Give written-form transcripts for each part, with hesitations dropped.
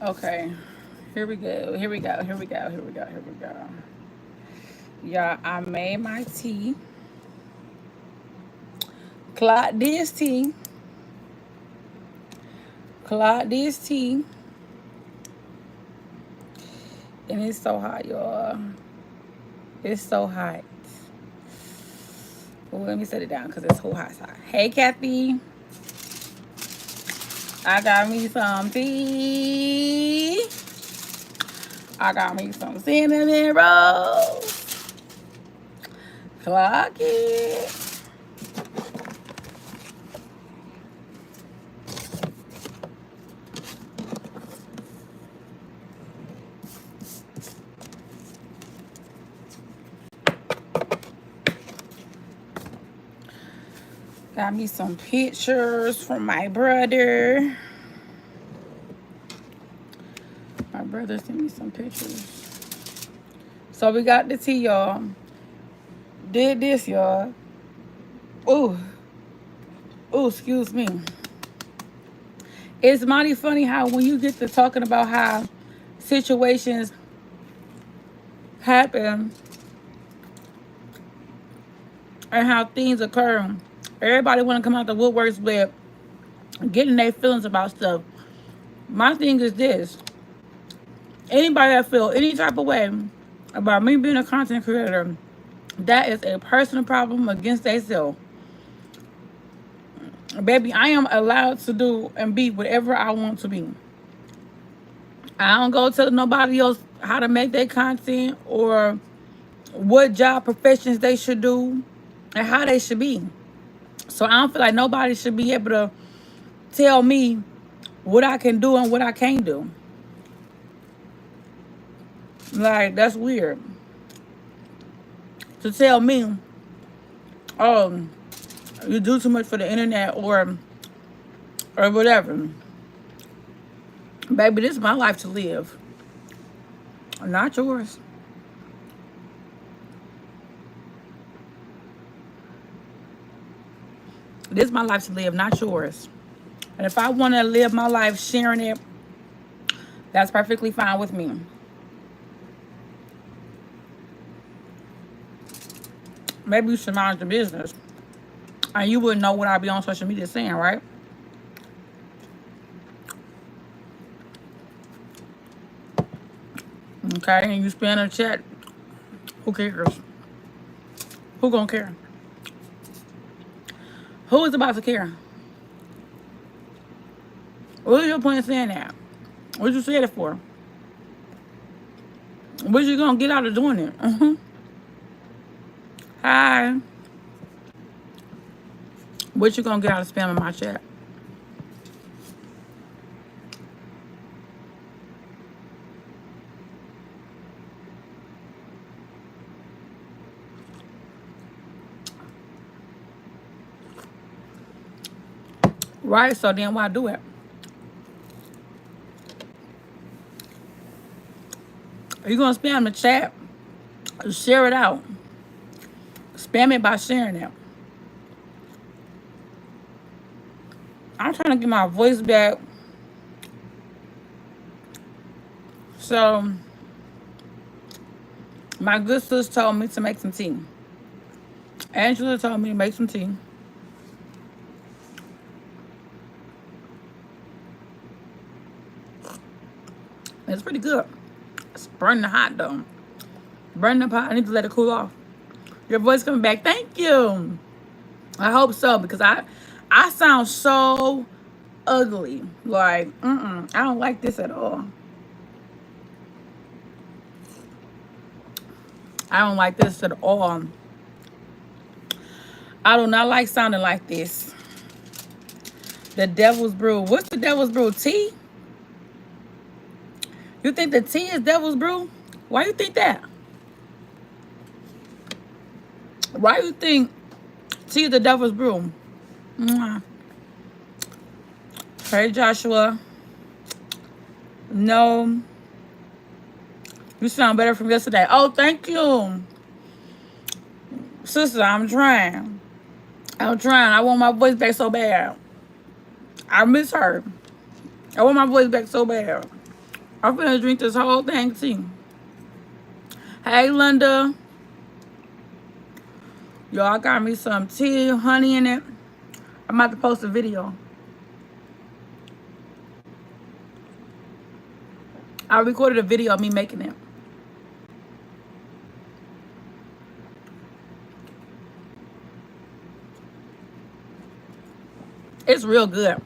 Okay. Here we go. Here we go. Here we go. Here we go. Here we go. Y'all, I made my tea. Clock this tea. Clock this tea. And it's so hot, y'all. It's so hot. Well, let me set it down because it's so hot outside. Hey, Kathy. I got me some tea. I got me some cinnamon rolls. Clock it. Got me some pictures from my brother. My brother sent me some pictures. So we got the tea, y'all. Did this, y'all. Ooh. Ooh, excuse me. It's mighty funny how when you get to talking about how situations happen and how things occur, everybody want to come out the woodworks with getting their feelings about stuff. My thing is this. Anybody that feel any type of way about me being a content creator, that is a personal problem against themselves. Baby, I am allowed to do and be whatever I want to be. I don't go tell nobody else how to make their content or what job professions they should do and how they should be. So I don't feel like nobody should be able to tell me what I can do and what I can't do. Like, that's weird. To tell me, oh, you do too much for the internet or whatever. Baby, this is my life to live. Not yours. This is my life to live, not yours. And if I want to live my life sharing it, that's perfectly fine with me. Maybe you should mind your business. And you wouldn't know what I be on social media saying, right? Okay, and you spam in the chat. Who cares? Who gonna care? Who is about to care? What is your point of saying that? What you said it for? What you gonna get out of doing it? Hi. What you gonna get out of spamming my chat? Right, so then why do it? Are you gonna spam the chat? Share it out. Spam it by sharing it. I'm trying to get my voice back. So my good sis told me to make some tea. Angela told me to make some tea. It's pretty good. It's burning hot though. Burning the pot. I need to let it cool off. Your voice coming back. Thank you. I hope so because I sound so ugly. Like, I don't like this at all. I don't like this at all. I do not like sounding like this. The Devil's Brew. What's the Devil's Brew? Tea? You think the tea is Devil's Brew? Why you think that? Why you think tea is the Devil's Brew? Hey, Joshua. No. You sound better from yesterday. Oh, thank you. Sister, I'm trying. I want my voice back so bad. I miss her. I want my voice back so bad. I'm finna drink this whole thing tea. Hey, Linda. Y'all got me some tea, honey in it. I'm about to post a video. I recorded a video of me making it. It's real good.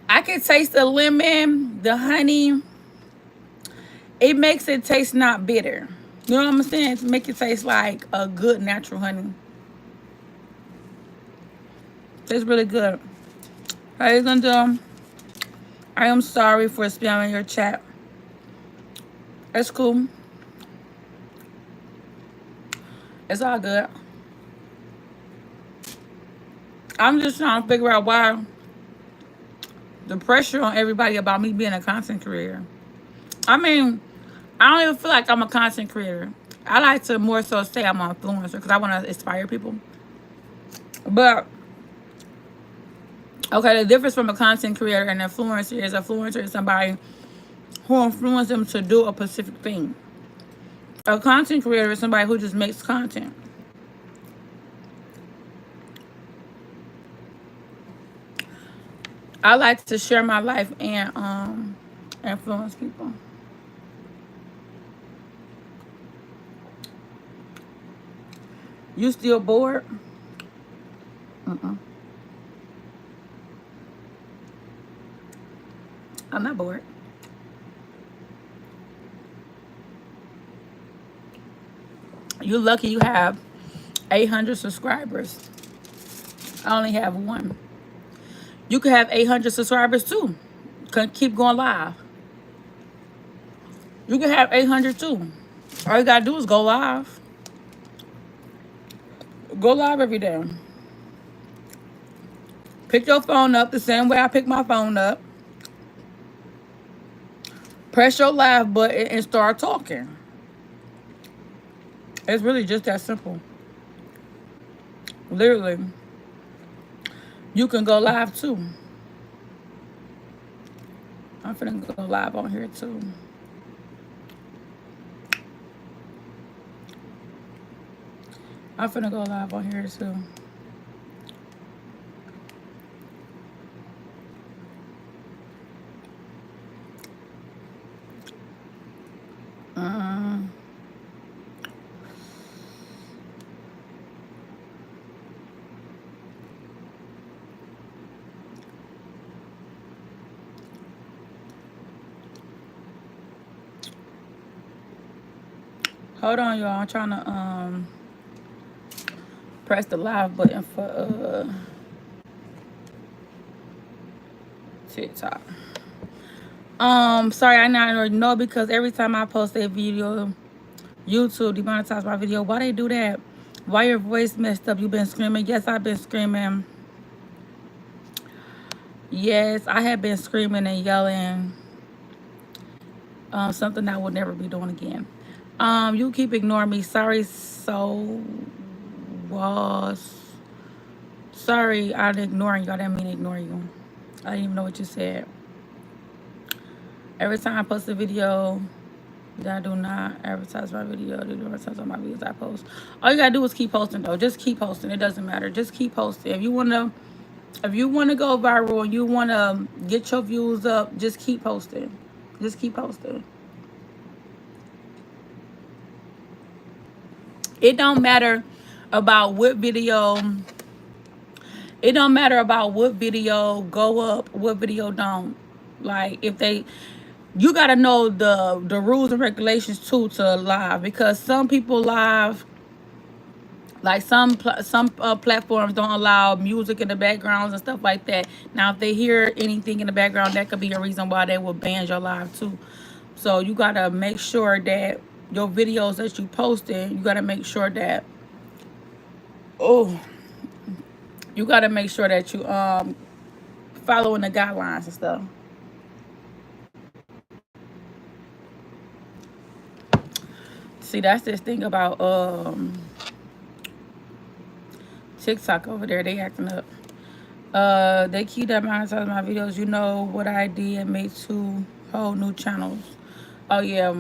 I can taste the lemon, the honey. It makes it taste not bitter. You know what I'm saying? To make it taste like a good natural honey. Tastes really good. Hey, Linda. I am sorry for spamming your chat. It's cool. It's all good. I'm just trying to figure out why the pressure on everybody about me being a content creator. I mean, I don't even feel like I'm a content creator. I like to more so say I'm an influencer because I want to inspire people. But, okay, the difference from a content creator and an influencer is somebody who influences them to do a specific thing. A content creator is somebody who just makes content. I like to share my life and influence people. You still bored? I'm not bored. You're lucky you have 800 subscribers. I only have one. You could have 800 subscribers too. Can keep going live. You can have 800 too. All you gotta do is go live. Go live every day. Pick your phone up the same way I pick my phone up. Press your live button and start talking. It's really just that simple. Literally. You can go live too. I'm finna go live on here too. I'm finna go live on here too. Hold on, y'all. I'm trying to press the live button for TikTok. Sorry, I not know because every time I post a video, YouTube demonetize my video. Why they do that? Why your voice messed up? You been screaming? Yes, I've been screaming. Yes, I have been screaming and yelling. Something I will never be doing again. You keep ignoring me. Sorry, sorry, I'm ignoring you. I didn't mean to ignore you. I didn't even know what you said. Every time I post a video, I do not advertise my video. I do not advertise on my videos I post. All you gotta do is keep posting though. Just keep posting. It doesn't matter. Just keep posting. If you wanna go viral and you wanna get your views up, just keep posting. Just keep posting. It don't matter about what video. It don't matter about what video go up, what video don't. Like if they, you gotta know the rules and regulations too to live, because some people live, like some platforms don't allow music in the backgrounds and stuff like that. Now if they hear anything in the background, that could be a reason why they will ban your live too. So you gotta make sure that your videos that you posting, you gotta make sure that you gotta make sure that you following the guidelines and stuff. See, that's this thing about TikTok over there. They acting up. They keep that monetize my videos. You know what I did and made 2 whole new channels. Oh yeah.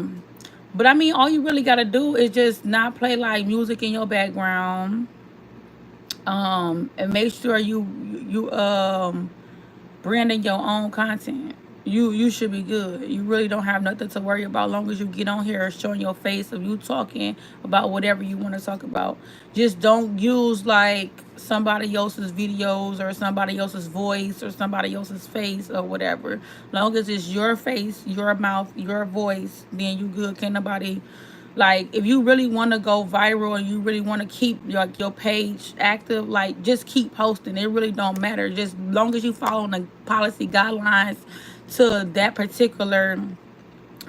But I mean, all you really gotta do is just not play like music in your background. And make sure you branding your own content. You should be good. You really don't have nothing to worry about, long as you get on here showing your face of you talking about whatever you want to talk about. Just don't use like somebody else's videos or somebody else's voice or somebody else's face or whatever. Long as it's your face, your mouth, your voice, then you good. Can't nobody, like, if you really want to go viral and you really want to keep your page active, like, just keep posting. It really don't matter, just long as you follow the policy guidelines to that particular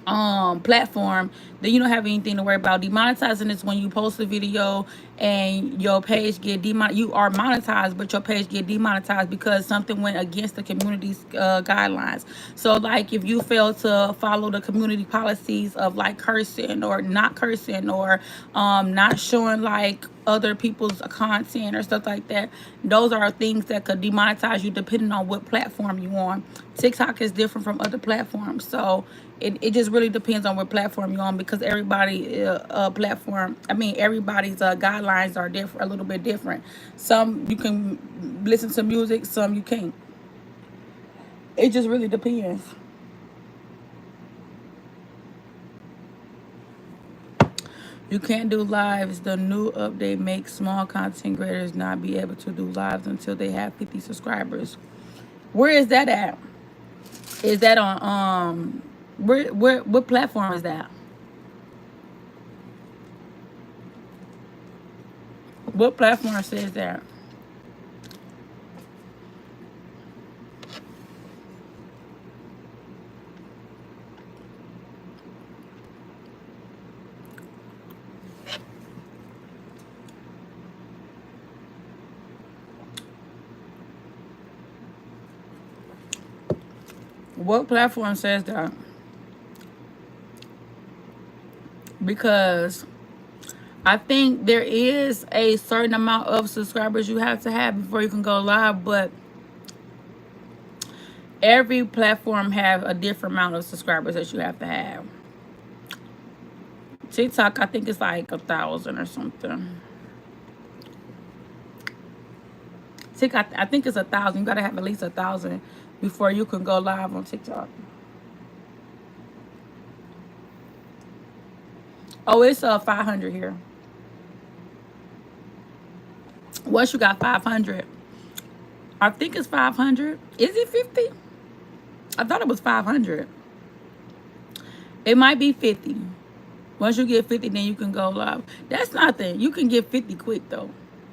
platform, then you don't have anything to worry about. Demonetizing is when you post a video and your page get demonetized. You are monetized, but your page get demonetized because something went against the community's guidelines. So like if you fail to follow the community policies of like cursing or not cursing, or not showing like other people's content or stuff like that, those are things that could demonetize you depending on what platform you on. TikTok is different from other platforms, so it just really depends on what platform you're on, because everybody platform, I mean everybody's guidelines are different, a little bit different. Some you can listen to music, some you can't. It just really depends. You can't do lives. The new update makes small content creators not be able to do lives until they have 50 subscribers. Where is that at? Is that on where what platform is that? What platform says that? What platform says that? Because I think there is a certain amount of subscribers you have to have before you can go live, but every platform have a different amount of subscribers that you have to have. TikTok, I think it's like 1,000 or something. TikTok, I think it's 1,000. You gotta have at least 1,000 before you can go live on TikTok. Oh, it's 500 here. Once you got 500, I think it's 500. Is it 50? I thought it was 500. It might be 50. Once you get 50, then you can go live. That's nothing. You can get 50 quick though.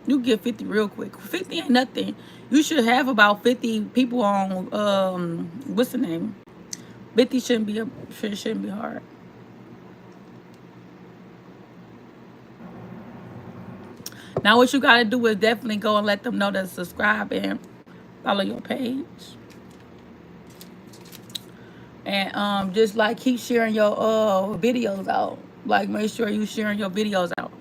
You get 50 real quick. 50 ain't nothing. You should have about 50 people on what's the name? 50 shouldn't be hard. Now what you gotta do is definitely go and let them know to subscribe and follow your page. And just like keep sharing your videos out. Like make sure you sharing your videos out.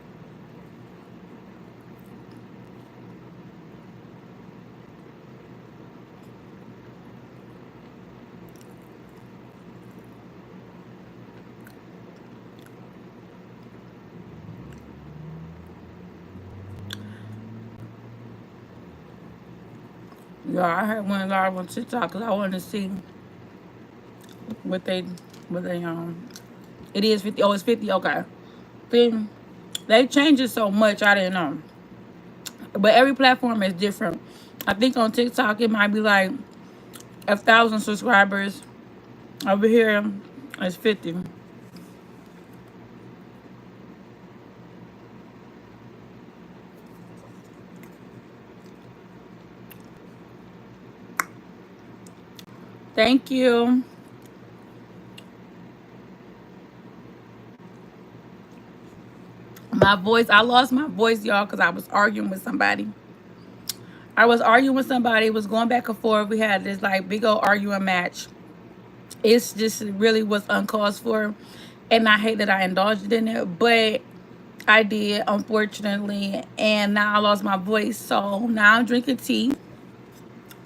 Yeah, I had went live on TikTok because I wanted to see what they it is 50. Oh, it's 50. Okay. Then they changed it so much I didn't know. But every platform is different. I think on TikTok it might be like 1,000 subscribers. Over here it's 50. Thank you. My voice, I lost my voice, y'all, because I was arguing with somebody. It was going back and forth. We had this like big old arguing match. It's just really was uncalled for. And I hate that I indulged in it. But I did, unfortunately. And now I lost my voice. So now I'm drinking tea.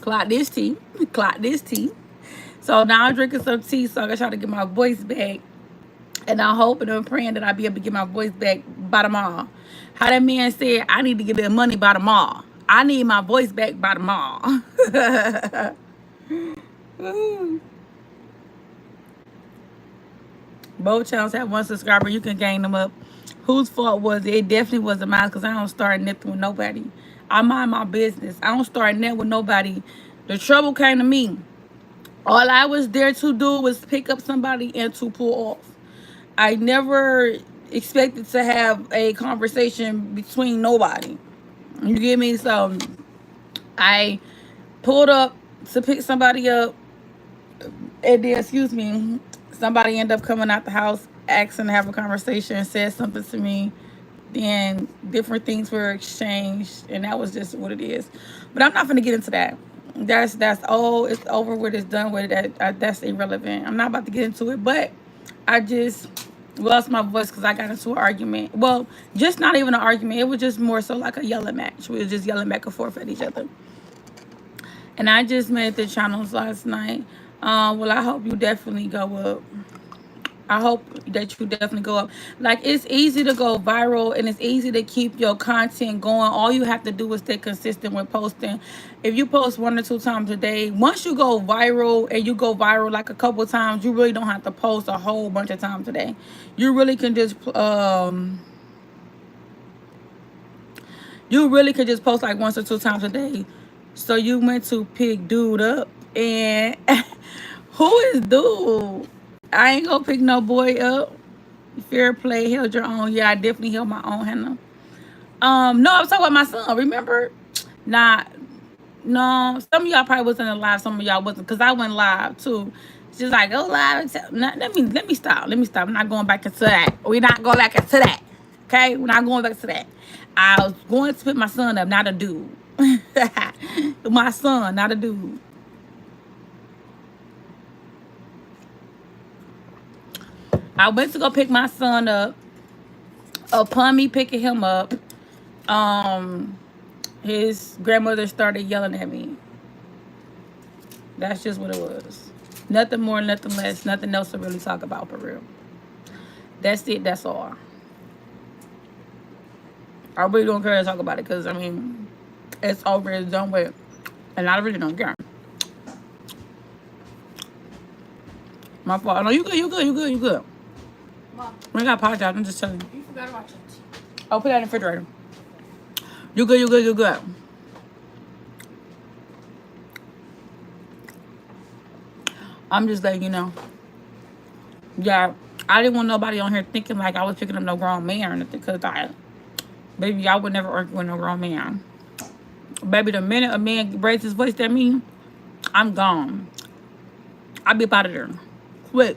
Clock this tea. Clock this tea. So now I'm drinking some tea, so I gotta try to get my voice back. And I'm hoping and praying that I'll be able to get my voice back by tomorrow. How that man said, I need to get that money by tomorrow. I need my voice back by tomorrow. Both channels have 1 subscriber. You can gain them up. Whose fault was it? It definitely wasn't mine because I don't start nothing with nobody. I mind my business. I don't start nothing with nobody. The trouble came to me. All I was there to do was pick up somebody and to pull off. I never expected to have a conversation between nobody. You get me? So I pulled up to pick somebody up, and then, excuse me, somebody ended up coming out the house, asking to have a conversation, said something to me. Then different things were exchanged, and that was just what it is. But I'm not going to get into that. That's oh, it's over with, it's done with. That's irrelevant. I'm not about to get into it, but I just lost my voice because I got into an argument. Well, just not even an argument. It was just more so like a yelling match. We were just yelling back and forth at each other. And I just made the channels last night. Well, I hope you definitely go up. I hope that you definitely go up. Like, it's easy to go viral and it's easy to keep your content going. All you have to do is stay consistent with posting. If you post 1 or 2 times a day, once you go viral and you go viral like a couple times, you really don't have to post a whole bunch of times a day. You really can just post like 1 or 2 times a day. So you went to pick dude up, and who is dude? I ain't gonna pick no boy up. Fair play, held your own. Yeah, I definitely held my own, Hannah. No, I was talking about my son. Remember? Nah, no. Some of y'all probably wasn't live. Some of y'all wasn't, cause I went live too. She's like, go live. Let me stop. Let me stop. I'm not going back into that. We're not going back into that. Okay, we're not going back to that. I was going to pick my son up, not a dude. My son, not a dude. I went to go pick my son up. Upon me picking him up, his grandmother started yelling at me. That's just what it was. Nothing more, nothing less, nothing else to really talk about for real. That's it, that's all. I really don't care to talk about it because, I mean, it's over, it's done with. And I really don't care. My fault. No, you good. Mom. I ain't gotta apologize. I'm just telling you. You forgot about your tea. I'll put that in the refrigerator. You good. I'm just letting you know. Yeah, I didn't want nobody on here thinking like I was picking up no grown man or nothing, because baby, I would never argue with no grown man. Baby, the minute a man raises his voice at me, I'm gone. I'll be up out of there. Quick.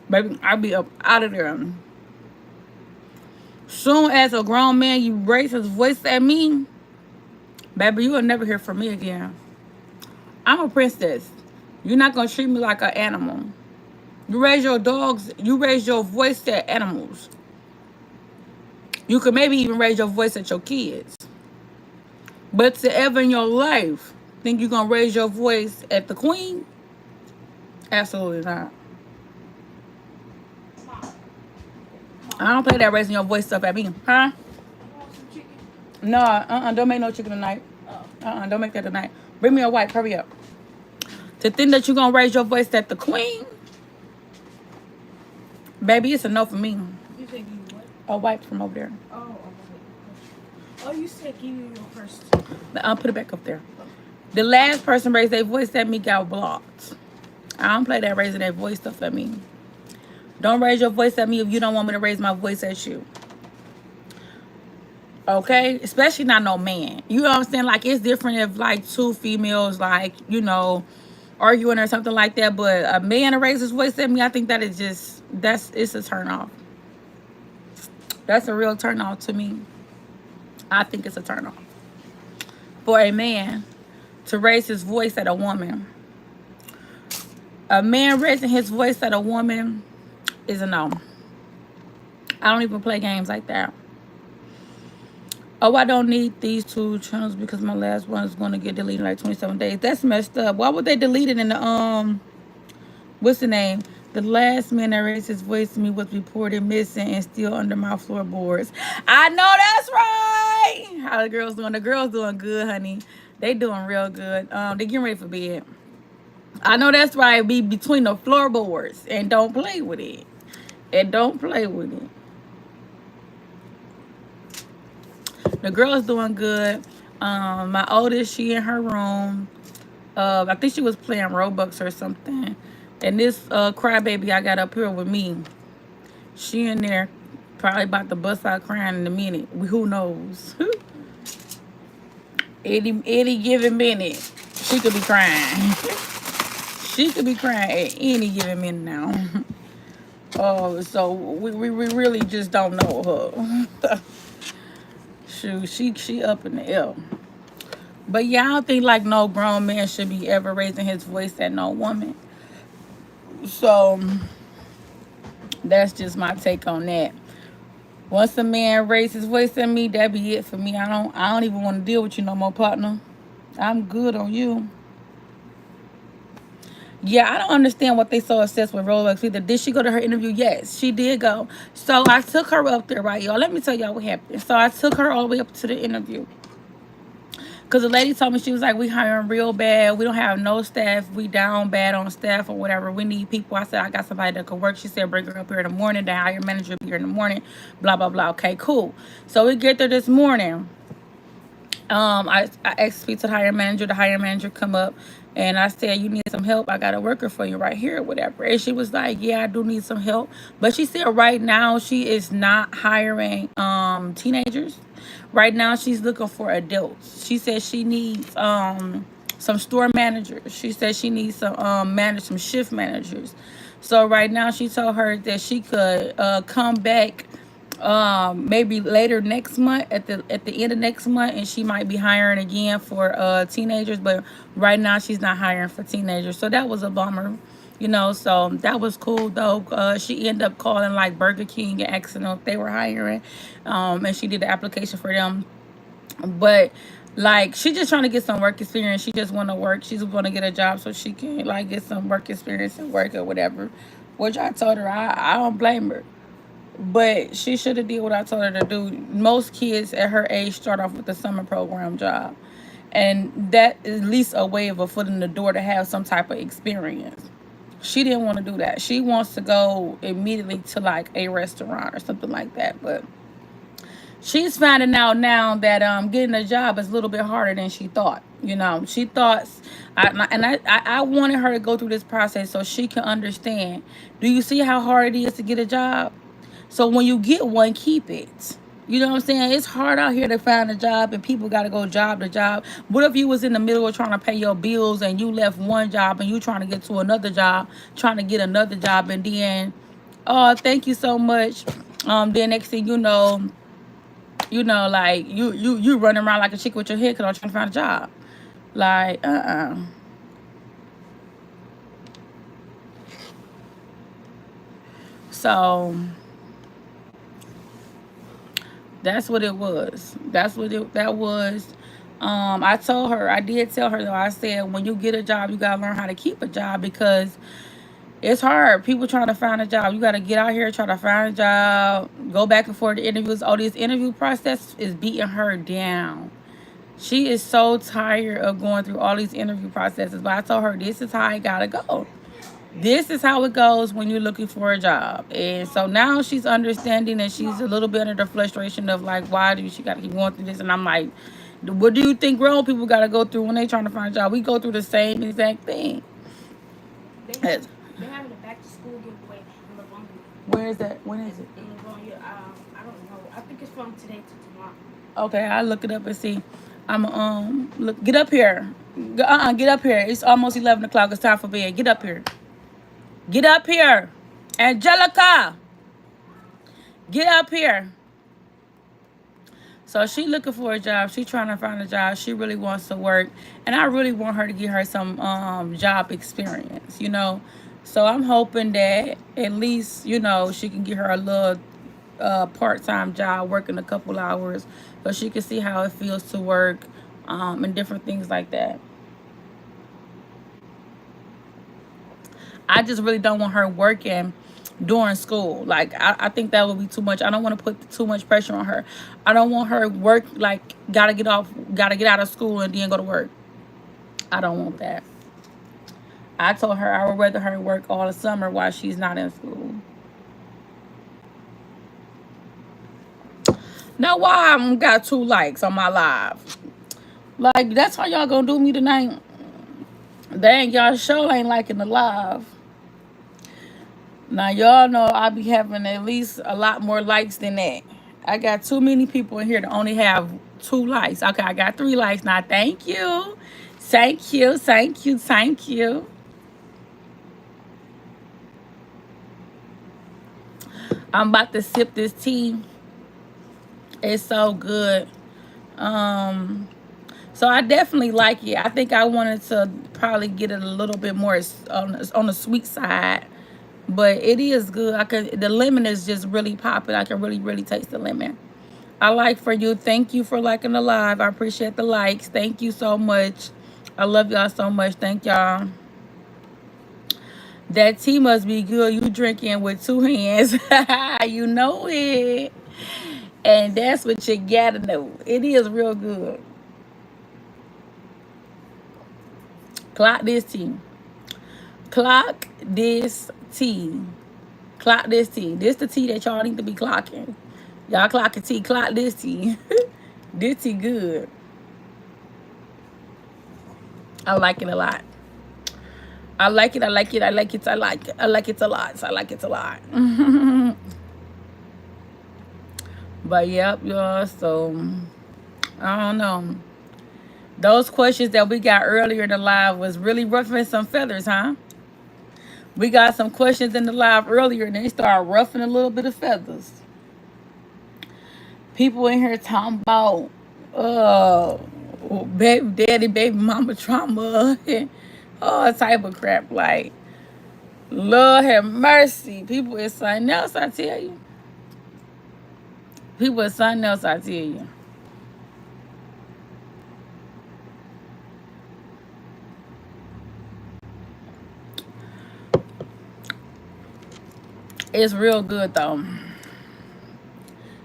Baby, I'll be up out of there. Soon as a grown man, you raise his voice at me, baby, you will never hear from me again. I'm a princess. You're not going to treat me like an animal. You raise your dogs, you raise your voice at animals. You could maybe even raise your voice at your kids. But to ever in your life think you're going to raise your voice at the queen? Absolutely not. I don't play that raising your voice stuff at me. Huh? No, don't make no chicken tonight. Don't make that tonight. Bring me a wipe. Hurry up. To think that you're going to raise your voice at the queen? Baby, it's a no for me. You said give you what? A wipe from over there. Oh, you said give you your first. I'll put it back up there. The last person raised their voice at me got blocked. I don't play that raising their voice stuff at me. Don't raise your voice at me if you don't want me to raise my voice at you. Okay? Especially not no man. You know what I'm saying? Like, it's different if, like, 2 females, like, you know, arguing or something like that. But a man to raise his voice at me, I think that is just, it's a turn off. That's a real turn off to me. I think it's a turn off. For a man to raise his voice at a woman. A man raising his voice at a woman is a no. I don't even play games like that. Oh, I don't need these two channels because my last one is going to get deleted in like 27 days. That's messed up. Why would they delete it in the what's the name? The last man that raised his voice to me was reported missing and still under my floorboards. I know that's right. How the girls doing? The girls doing good, honey. They doing real good. They getting ready for bed. I know that's right. Be between the floorboards and don't play with it. And don't play with it. The girl's doing good. My oldest, she in her room. I think she was playing Robux or something. And this crybaby I got up here with me, she in there probably about to bust out crying in a minute. Who knows? any given minute, she could be crying. She could be crying at any given minute now. Oh, so we really just don't know her. Shoot, she up in the air. But yeah, I don't think like no grown man should be ever raising his voice at no woman. So that's just my take on that. Once a man raises his voice at me, that be it for me. I don't even want to deal with you no more, partner. I'm good on you. Yeah, I don't understand what they so obsessed with Rolex either. Did she go to her interview? Yes, she did go. So I took her up there, right, y'all? Let me tell y'all what happened. So I took her all the way up to the interview. Because the lady told me, she was like, we hiring real bad. We don't have no staff. We down bad on staff or whatever. We need people. I said, I got somebody that could work. She said, bring her up here in the morning. The hire manager will be here in the morning. Blah, blah, blah. Okay, cool. So we get there this morning. I asked to speak to the hiring manager. The hiring manager come up. And I said, you need some help? I got a worker for you right here or whatever. And she was like, yeah, I do need some help. But she said right now she is not hiring teenagers. Right now she's looking for adults. She said she needs some store managers. She said she needs some shift managers. So right now she told her that she could come back maybe later next month at the end of next month, and she might be hiring again for teenagers, but right now she's not hiring for teenagers. So that was a bummer, you know. So that was cool though. She ended up calling like Burger King and asking them if they were hiring, and she did the application for them. But like she just trying to get some work experience. She just want to work. She's want to get a job so she can like get some work experience and work or whatever, which I told her I don't blame her. But she should have did what I told her to do. Most kids at her age start off with a summer program job. And that is at least a way of a foot in the door to have some type of experience. She didn't want to do that. She wants to go immediately to like a restaurant or something like that. But she's finding out now that getting a job is a little bit harder than she thought. You know, she thought, I wanted her to go through this process so she can understand. Do you see how hard it is to get a job? So when you get one, keep it. You know what I'm saying? It's hard out here to find a job and people got to go job to job. What if you was in the middle of trying to pay your bills and you left one job and you trying to get to another job, trying to get another job, and then, oh, thank you so much. Then next thing you know, like you running around like a chick with your head because I'm trying to find a job. Like, So that's what it was. That was. I did tell her though, I said, when you get a job, you gotta learn how to keep a job because it's hard. People trying to find a job. You gotta get out here, try to find a job, go back and forth to interviews. Oh, this interview process is beating her down. She is so tired of going through all these interview processes. But I told her this is how I gotta go. This is how it goes when you're looking for a job. And so now she's understanding and she's a little bit under the frustration of like, why do she got to keep going through this? And I'm like, what do you think grown people got to go through when they trying to find a job? We go through the same exact thing. They're having a back to school giveaway in Livonia. Where is that? When is it? In Livonia, I don't know. I think it's from today to tomorrow. Okay, I'll look it up and see. Look, get up here. Get up here. It's almost 11 o'clock. It's time for bed. Get up here. Get up here. Angelica. Get up here. So she looking for a job. She trying to find a job. She really wants to work. And I really want her to get her some job experience, you know. So I'm hoping that at least, you know, she can get her a little part-time job, working a couple hours, so she can see how it feels to work, and different things like that. I just really don't want her working during school. Like I think that would be too much. I don't want to put too much pressure on her. I don't want her work like gotta get out of school and then go to work. I don't want that. I told her I would rather her work all the summer while she's not in school. Now why I got 2 likes on my live? Like that's how y'all gonna do me tonight? Dang, y'all show ain't liking the live. Now y'all know I be having at least a lot more likes than that. I got too many people in here to only have 2 likes. Okay, I got 3 likes now. Thank you. Thank you. Thank you. Thank you. I'm about to sip this tea. It's so good. So I definitely like it. I think I wanted to probably get it a little bit more on the sweet side, but it is good. The lemon is just really popping. I can really taste the lemon. I like for you. Thank you for liking the live. I appreciate the likes. Thank you so much. I love y'all so much. Thank y'all. That tea must be good. You drinking with 2 hands. You know it. And that's what you gotta know. It is real good. Clock this tea. Clock this tea. Clock this tea. This the tea that y'all need to be clocking. Y'all clocking tea. Clock this tea. This tea good. I like it a lot. I like it. I like it. I like it. I like it. I like it a lot. I like it a lot. But yep, y'all. So I don't know. Those questions that we got earlier in the live was really ruffling some feathers, huh? We got some questions in the live earlier and they started ruffling a little bit of feathers. People in here talking about baby daddy, baby mama trauma, and all type of crap. Like, Lord have mercy. People is something else, I tell you. People is something else, I tell you. It's real good though.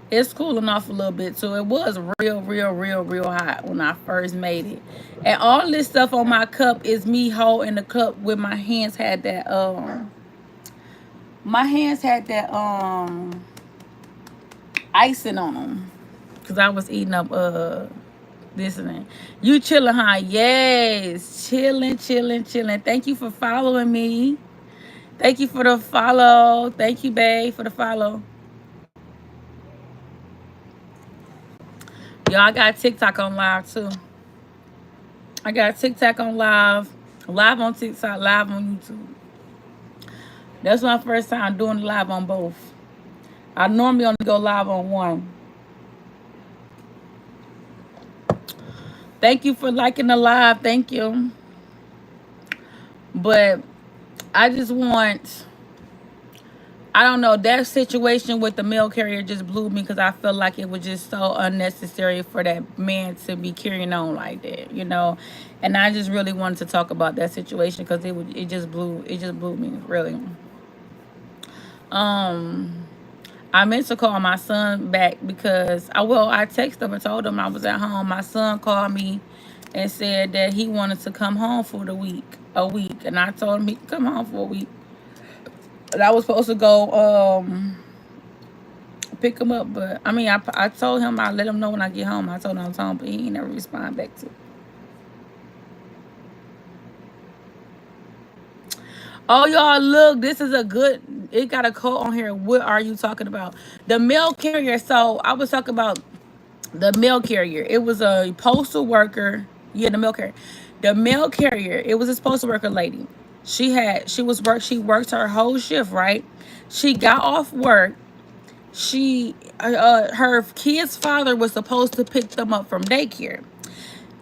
It's cooling off a little bit too. It was real hot when I first made it. And all this stuff on my cup is me holding the cup with my hands had that icing on them. Cause I was eating up this and that. You chilling, huh? Yes. Chilling. Thank you for following me. Thank you for the follow. Thank you, babe, for the follow. Y'all, I got TikTok on live too. I got TikTok on live on TikTok, live on YouTube. That's my first time doing live on both. I normally only go live on one. Thank you for liking the live. Thank you. But I just want, I don't know, that situation with the mail carrier just blew me because I felt like it was just so unnecessary for that man to be carrying on like that, you know. And I just really wanted to talk about that situation because it just blew me, really. I meant to call my son back because I texted him and told him I was at home. My son called me and said that he wanted to come home for a week, and I told him he could come home for a week. And I was supposed to go pick him up, but I mean I told him I'd let him know when I get home. I told him I was home, but he ain't never respond back to. Oh, y'all, look, this is a good, it got a quote on here. What are you talking about? The mail carrier. So I was talking about the mail carrier. It was a postal worker. Yeah, the mail carrier. The mail carrier, it was a postal worker lady. She worked her whole shift, right? She got off work. Her kid's father was supposed to pick them up from daycare.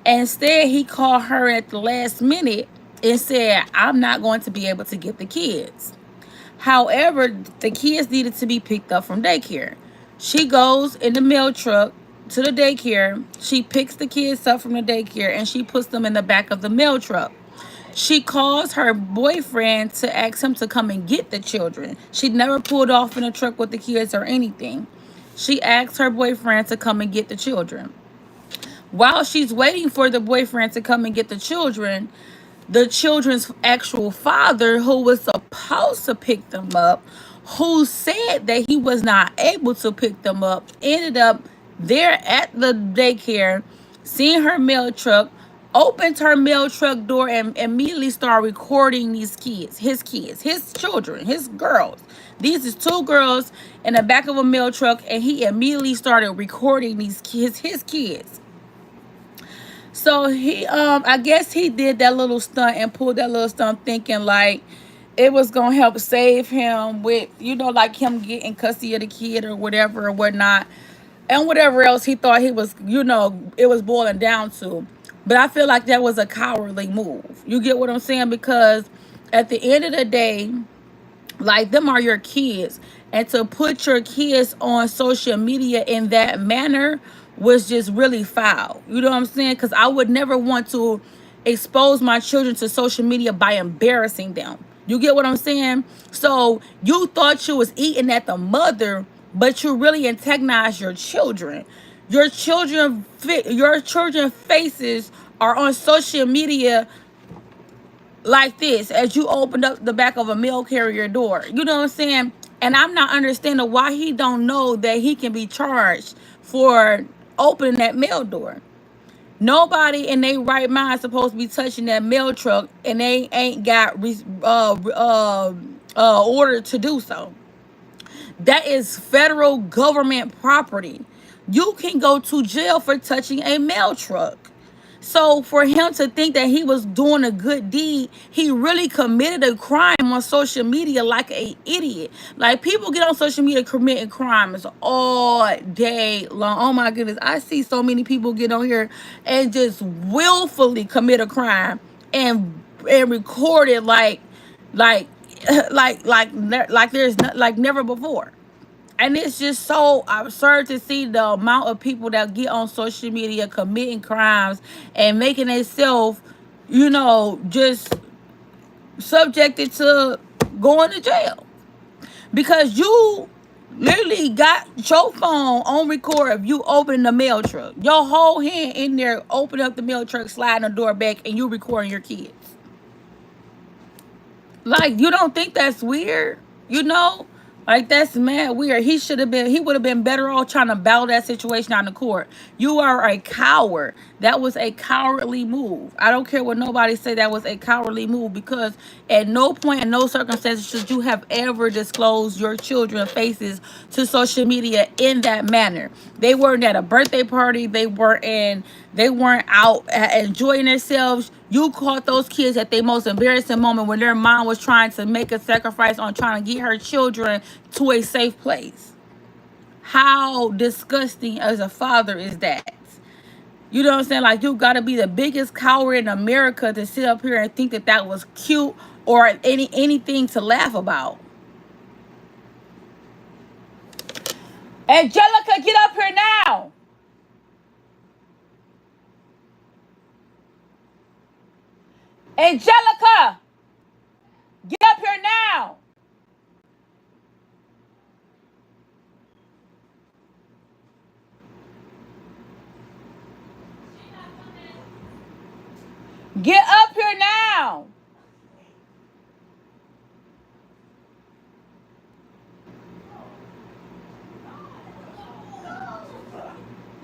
Instead, he called her at the last minute and said, I'm not going to be able to get the kids. However, the kids needed to be picked up from daycare. She goes in the mail truck to the daycare. She picks the kids up from the daycare and she puts them in the back of the mail truck. She calls her boyfriend to ask him to come and get the children. She never pulled off in a truck with the kids or anything. She asked her boyfriend to come and get the children. While she's waiting for the boyfriend to come and get the children's actual father, who was supposed to pick them up, who said that he was not able to pick them up, ended up there at the daycare, seeing her mail truck, opened her mail truck door, and immediately started recording these kids, his children, his girls. These is two girls in the back of a mail truck, and he immediately started recording these kids, his kids. So he I guess he did that little stunt and pulled that little stunt thinking like it was gonna help save him with, like him getting custody of the kid or whatever or whatnot. And whatever else he thought he was, it was boiling down to. But I feel like that was a cowardly move. You get what I'm saying? Because at the end of the day, like, them are your kids. And to put your kids on social media in that manner was just really foul. You know what I'm saying? Because I would never want to expose my children to social media by embarrassing them. You get what I'm saying? So you thought you was eating at the mother, but you really antagonized your children. Your children faces are on social media like this as you opened up the back of a mail carrier door. You know what I'm saying? And I'm not understanding why he don't know that he can be charged for opening that mail door. Nobody in their right mind supposed to be touching that mail truck, and they ain't got order to do so. That is federal government property. You can go to jail for touching a mail truck. So for him to think that he was doing a good deed, he really committed a crime on social media like an idiot. Like, people get on social media committing crimes all day long. Oh my goodness. I see so many people get on here and just willfully commit a crime and record it like there's not, like never before. And it's just so absurd to see the amount of people that get on social media committing crimes and making themselves, just subjected to going to jail. Because you literally got your phone on record of you opening the mail truck. Your whole hand in there, open up the mail truck, sliding the door back, and you recording your kids. Like, you don't think that's weird? Like, that's mad weird. He would have been better off trying to battle that situation out in the court. You are a coward. That was a cowardly move. I don't care what nobody say, that was a cowardly move, because at no point in no circumstances should you have ever disclosed your children's faces to social media in that manner. They weren't at a birthday party. They weren't out enjoying themselves. You caught those kids at their most embarrassing moment when their mom was trying to make a sacrifice on trying to get her children to a safe place. How disgusting as a father is that? You know what I'm saying? Like, you got to be the biggest coward in America to sit up here and think that that was cute or anything to laugh about. Angelica, get up here now. Angelica, get up here now. Get up here now.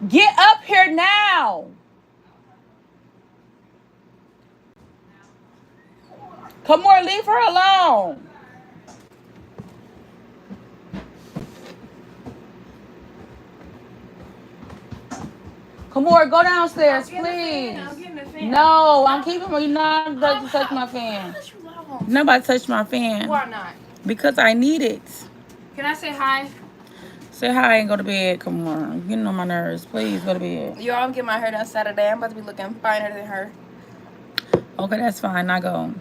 Get up here now. Come on, leave her alone. Come on, go downstairs, please. No, I'm keeping you not about to touch my fan. Not about to touch my fan. Why not? Because I need it. Can I say hi? Say hi and go to bed. Come on. You're getting on my nerves. Please go to bed. Yo, I'm getting my hair done Saturday. I'm about to be looking finer than her. Okay, that's fine. Now go.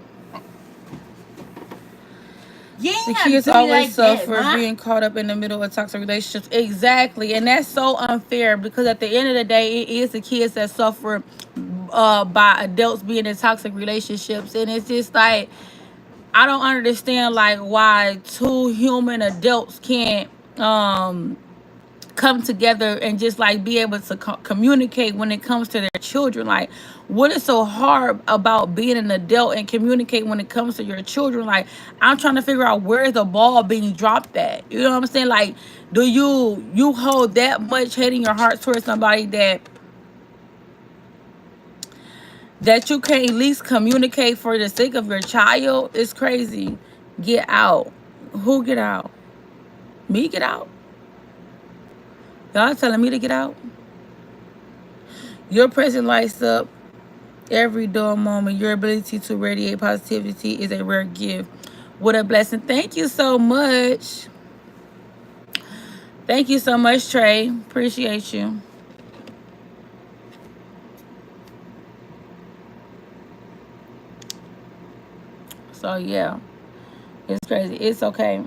Yeah, The kids be always like that, suffer ma. being caught up in the middle of toxic relationships. Exactly. And that's so unfair because at the end of the day, it is the kids that suffer by adults being in toxic relationships. And it's just like, I don't understand like why two human adults can't come together and just like be able to communicate when it comes to their children. Like, what is so hard about being an adult and communicate when it comes to your children? Like, I'm trying to figure out where's the ball being dropped at. You know what I'm saying? Like, do you hold that much hate in your heart towards somebody that you can at least communicate for the sake of your child? It's crazy. Get out. Who get out? Me get out? Y'all telling me to get out? Your presence lights up every dull moment. Your ability to radiate positivity is a rare gift. What a blessing. Thank you so much. Thank you so much, Trey. Appreciate you. So, yeah. It's crazy. It's okay.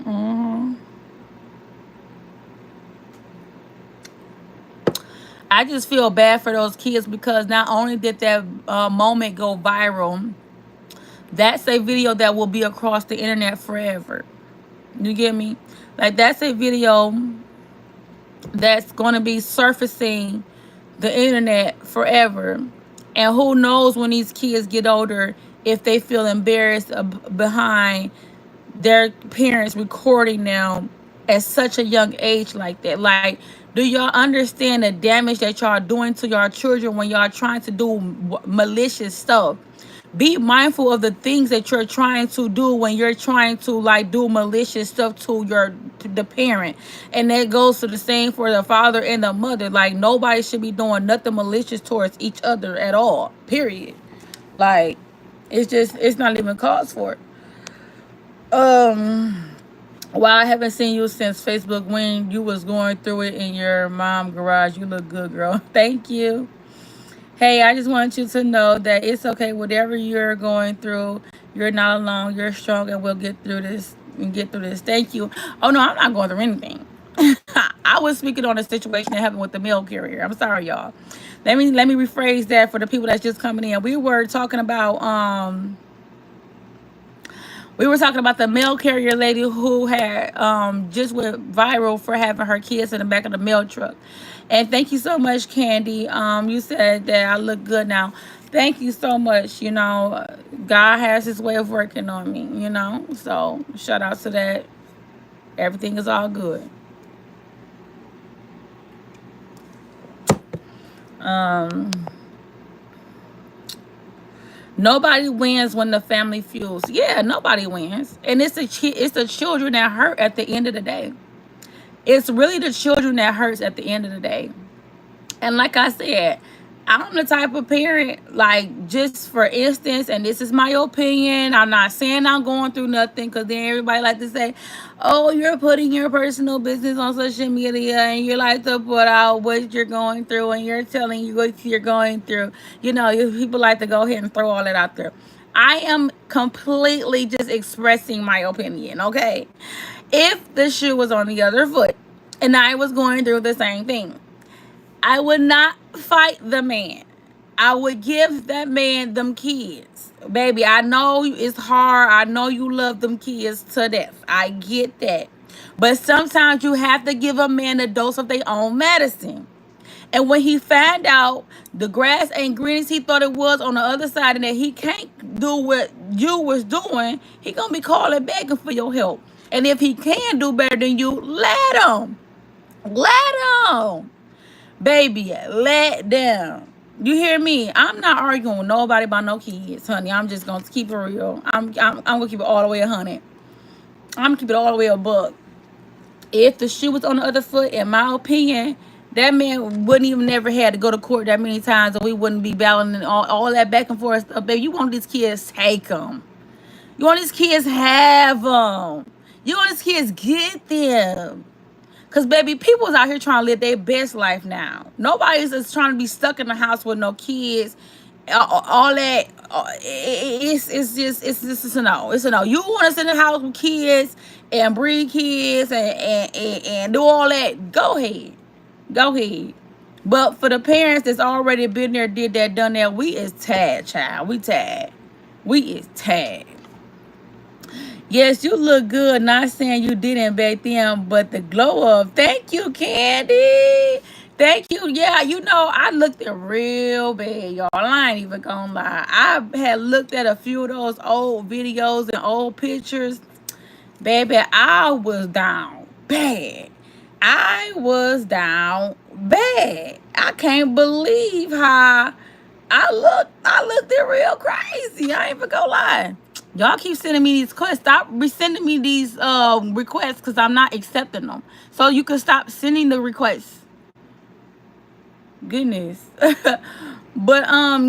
I just feel bad for those kids because not only did that moment go viral, that's a video that will be across the internet forever. You get me? Like, that's a video that's going to be surfacing the internet forever. And who knows when these kids get older if they feel embarrassed behind their parents recording them at such a young age like that. Like, do y'all understand the damage that y'all doing to y'all children when y'all trying to do malicious stuff? Be mindful of the things that you're trying to do when you're trying to like do malicious stuff to the parent. And that goes to the same for the father and the mother. Like, nobody should be doing nothing malicious towards each other at all, period. Like, it's not even cause for it. Well, I haven't seen you since Facebook when you was going through it in your mom garage. You look good, girl. Thank you. Hey, I just want you to know that it's okay. Whatever you're going through, you're not alone. You're strong, and we'll get through this. And get through this. Thank you. Oh no, I'm not going through anything. I was speaking on a situation that happened with the mail carrier. I'm sorry, y'all. Let me rephrase that for the people that's just coming in. We were talking about the mail carrier lady who had just went viral for having her kids in the back of the mail truck. And thank you so much, Candy. You said that I look good now. Thank you so much. You know, God has his way of working on me, you know. So shout out to that. Everything is all good. Nobody wins when the family feels. Yeah, nobody wins. And it's the children that hurt at the end of the day. It's really the children that hurts at the end of the day. And like I said, I'm the type of parent, like, just for instance, and this is my opinion, I'm not saying I'm going through nothing, because then everybody like to say, oh, you're putting your personal business on social media and you like to put out what you're going through and you're telling you what you're going through. You know, people like to go ahead and throw all that out there. I am completely just expressing my opinion, okay? If the shoe was on the other foot and I was going through the same thing, I would not fight the man. I would give that man them kids. Baby, I know it's hard. I know you love them kids to death. I get that. But sometimes you have to give a man a dose of their own medicine. And when he found out the grass ain't green as he thought it was on the other side and that he can't do what you was doing, he gonna be calling begging for your help. And if he can do better than you, let him. Let him. Baby, let them. You hear me? I'm not arguing with nobody about no kids, honey. I'm just gonna keep it real. I'm gonna keep it all the way 100. I'm gonna keep it all the way a buck. If the shoe was on the other foot, in my opinion, that man wouldn't even never had to go to court that many times, and we wouldn't be battling all that back and forth stuff. Baby, you want these kids, take them. You want these kids, have them. You want these kids, get them. Because, baby, people's out here trying to live their best life now. Nobody's just trying to be stuck in the house with no kids all that. It's a no. It's a no. You want to sit in the house with kids and breed kids and do all that? Go ahead, go ahead. But for the parents that's already been there, did that, done that, we is tired, child. We tired. We is tired. Yes, you look good. Not saying you didn't back then, but the glow up. Thank you, Candy. Thank you. Yeah, you know, I looked at real bad, y'all. I ain't even gonna lie. I had looked at a few of those old videos and old pictures. Baby, I was down bad. I was down bad. I can't believe how I looked it real crazy. I ain't even gonna lie. Y'all keep sending me these requests. Stop resending me these requests because I'm not accepting them. So you can stop sending the requests. Goodness. But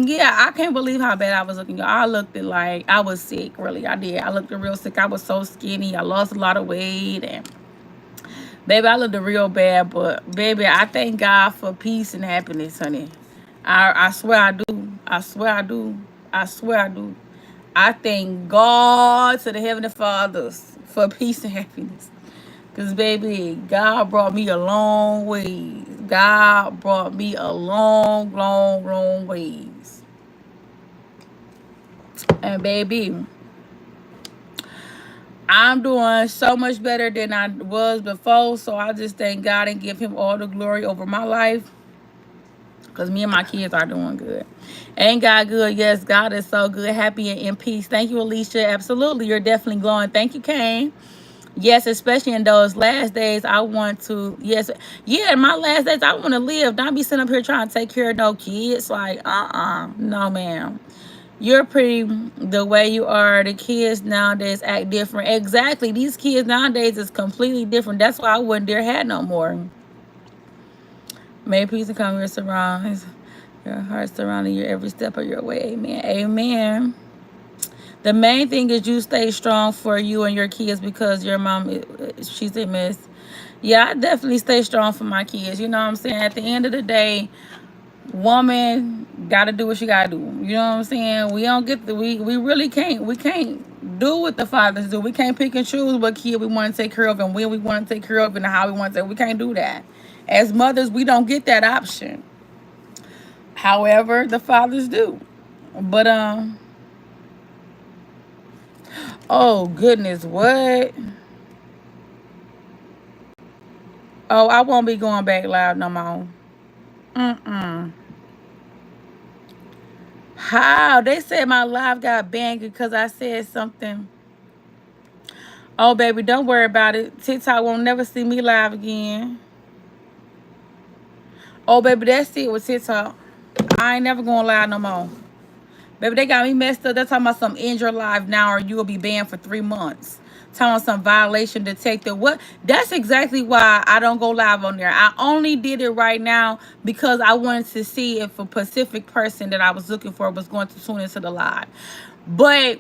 yeah, I can't believe how bad I was looking. Y'all. I looked it like I was sick, really. I did. I looked it real sick. I was so skinny. I lost a lot of weight and baby, I looked it real bad, but baby, I thank God for peace and happiness, honey. I swear I do. I swear I do. I swear I do. I thank God to the Heavenly Fathers for peace and happiness. Because, baby, God brought me a long ways. God brought me a long, long, long ways. And, baby, I'm doing so much better than I was before. So I just thank God and give him all the glory over my life. Because me and my kids are doing good. Ain't God good? Yes, God is so good. Happy and in peace. Thank you, Alicia. Absolutely. You're definitely glowing. Thank you, Kane. Yes, especially in those last days, I want to, yes. Yeah, in my last days, I want to live. Don't be sitting up here trying to take care of no kids. Like, no, ma'am. You're pretty the way you are. The kids nowadays act different. Exactly. These kids nowadays is completely different. That's why I wouldn't dare have no more. May peace and come surround your heart surrounding you every step of your way. Amen. Amen. The main thing is you stay strong for you and your kids because your mom, she's a miss. Yeah, I definitely stay strong for my kids. You know what I'm saying? At the end of the day, woman gotta do what she gotta do. You know what I'm saying? We don't get we really can't do what the fathers do. We can't pick and choose what kid we want to take care of and when we want to take care of and how we want to. We can't do that. As mothers, we don't get that option. However, the fathers do. But oh goodness, what? Oh, I won't be going back live no more. How? They said my live got banned because I said something. Oh, baby, don't worry about it. TikTok won't never see me live again. Oh, baby, that's it with TikTok. I ain't never going live no more. Baby, they got me messed up. They're talking about some end your live now or you will be banned for 3 months. Talking about some violation detective. What? That's exactly why I don't go live on there. I only did it right now because I wanted to see if a specific person that I was looking for was going to tune into the live. But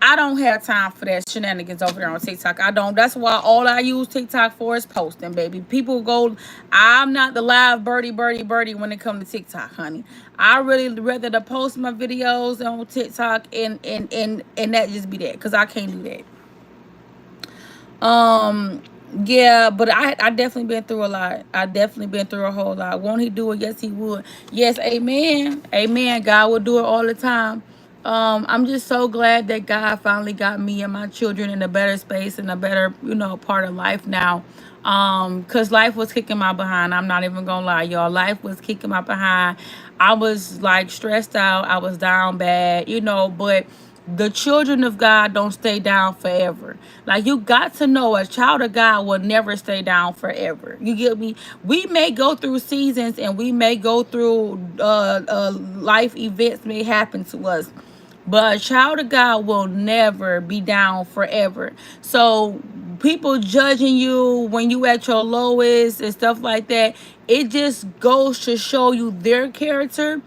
I don't have time for that shenanigans over there on TikTok. I don't. That's why all I use TikTok for is posting, baby. People go, I'm not the live birdie when it comes to TikTok, honey. I really rather to post my videos on TikTok and that just be that. Because I can't do that. Yeah, but I definitely been through a lot. I definitely been through a whole lot. Won't he do it? Yes, he would. Yes, amen. Amen. God will do it all the time. I'm just so glad that God finally got me and my children in a better space and a better, part of life now. Cause life was kicking my behind. I'm not even gonna lie, y'all. Life was kicking my behind. I was like stressed out. I was down bad, but the children of God don't stay down forever. Like, you got to know a child of God will never stay down forever. You get me? We may go through seasons and we may go through life events may happen to us. But a child of God will never be down forever. So people judging you when you at your lowest and stuff like that, it just goes to show you their character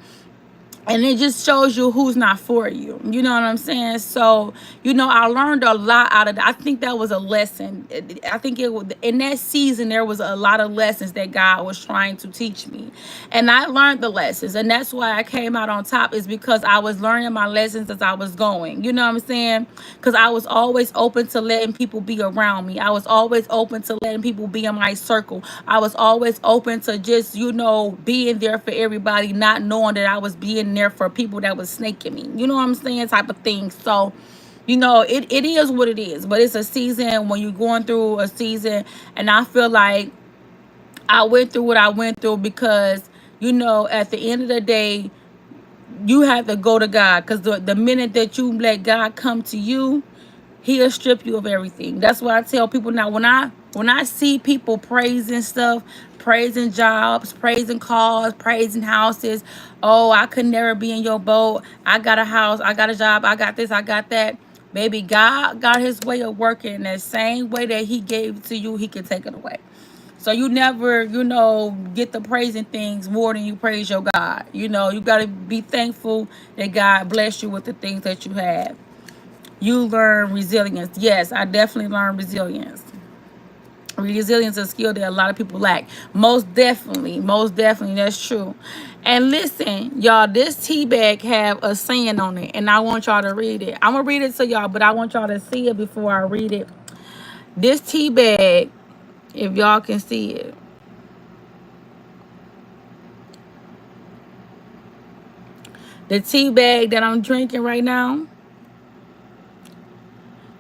and it just shows you who's not for you. You know what I'm saying? So, I learned a lot out of that. I think that was a lesson. I think it was in that season there was a lot of lessons that God was trying to teach me, and I learned the lessons, and that's why I came out on top. Is because I was learning my lessons as I was going. You know what I'm saying? Because I was always open to letting people be around me. I was always open to letting people be in my circle. I was always open to just being there for everybody, not knowing that I was being there for people that was snaking me. You know what I'm saying? Type of thing. So, it is what it is. But it's a season when you're going through a season, and I feel like I went through what I went through because, at the end of the day, you have to go to God, because the minute that you let God come to you, He'll strip you of everything. That's why I tell people now, when I see people praising stuff, praising jobs, praising cars, praising houses, oh, I could never be in your boat. I got a house, I got a job, I got this, I got that. Baby, God got His way of working. That same way that He gave to you, He can take it away. So you never, get the praising things more than you praise your God. You got to be thankful that God bless you with the things that you have. You learn resilience. Yes, I definitely learned resilience. Resilience is a skill that a lot of people lack. Most definitely, that's true. And listen, y'all, this tea bag have a saying on it, and I want y'all to read it. I'm gonna read it to y'all, but I want y'all to see it before I read it. This tea bag, if y'all can see it, the tea bag that I'm drinking right now,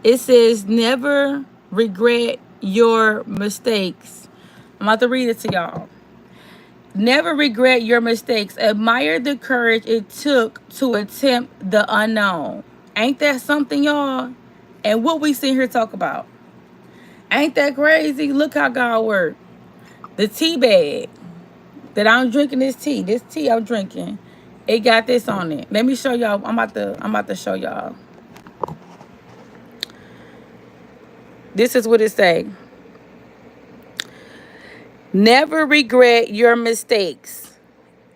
it says, never regret your mistakes. I'm about to read it to y'all. Never regret your mistakes. Admire the courage it took to attempt the unknown. Ain't that something, y'all? And what we sit here talk about. Ain't that crazy? Look how God worked. The tea bag that I'm drinking, this tea I'm drinking, it got this on it. Let me show y'all. I'm about to show y'all. This is what it say. Never regret your mistakes.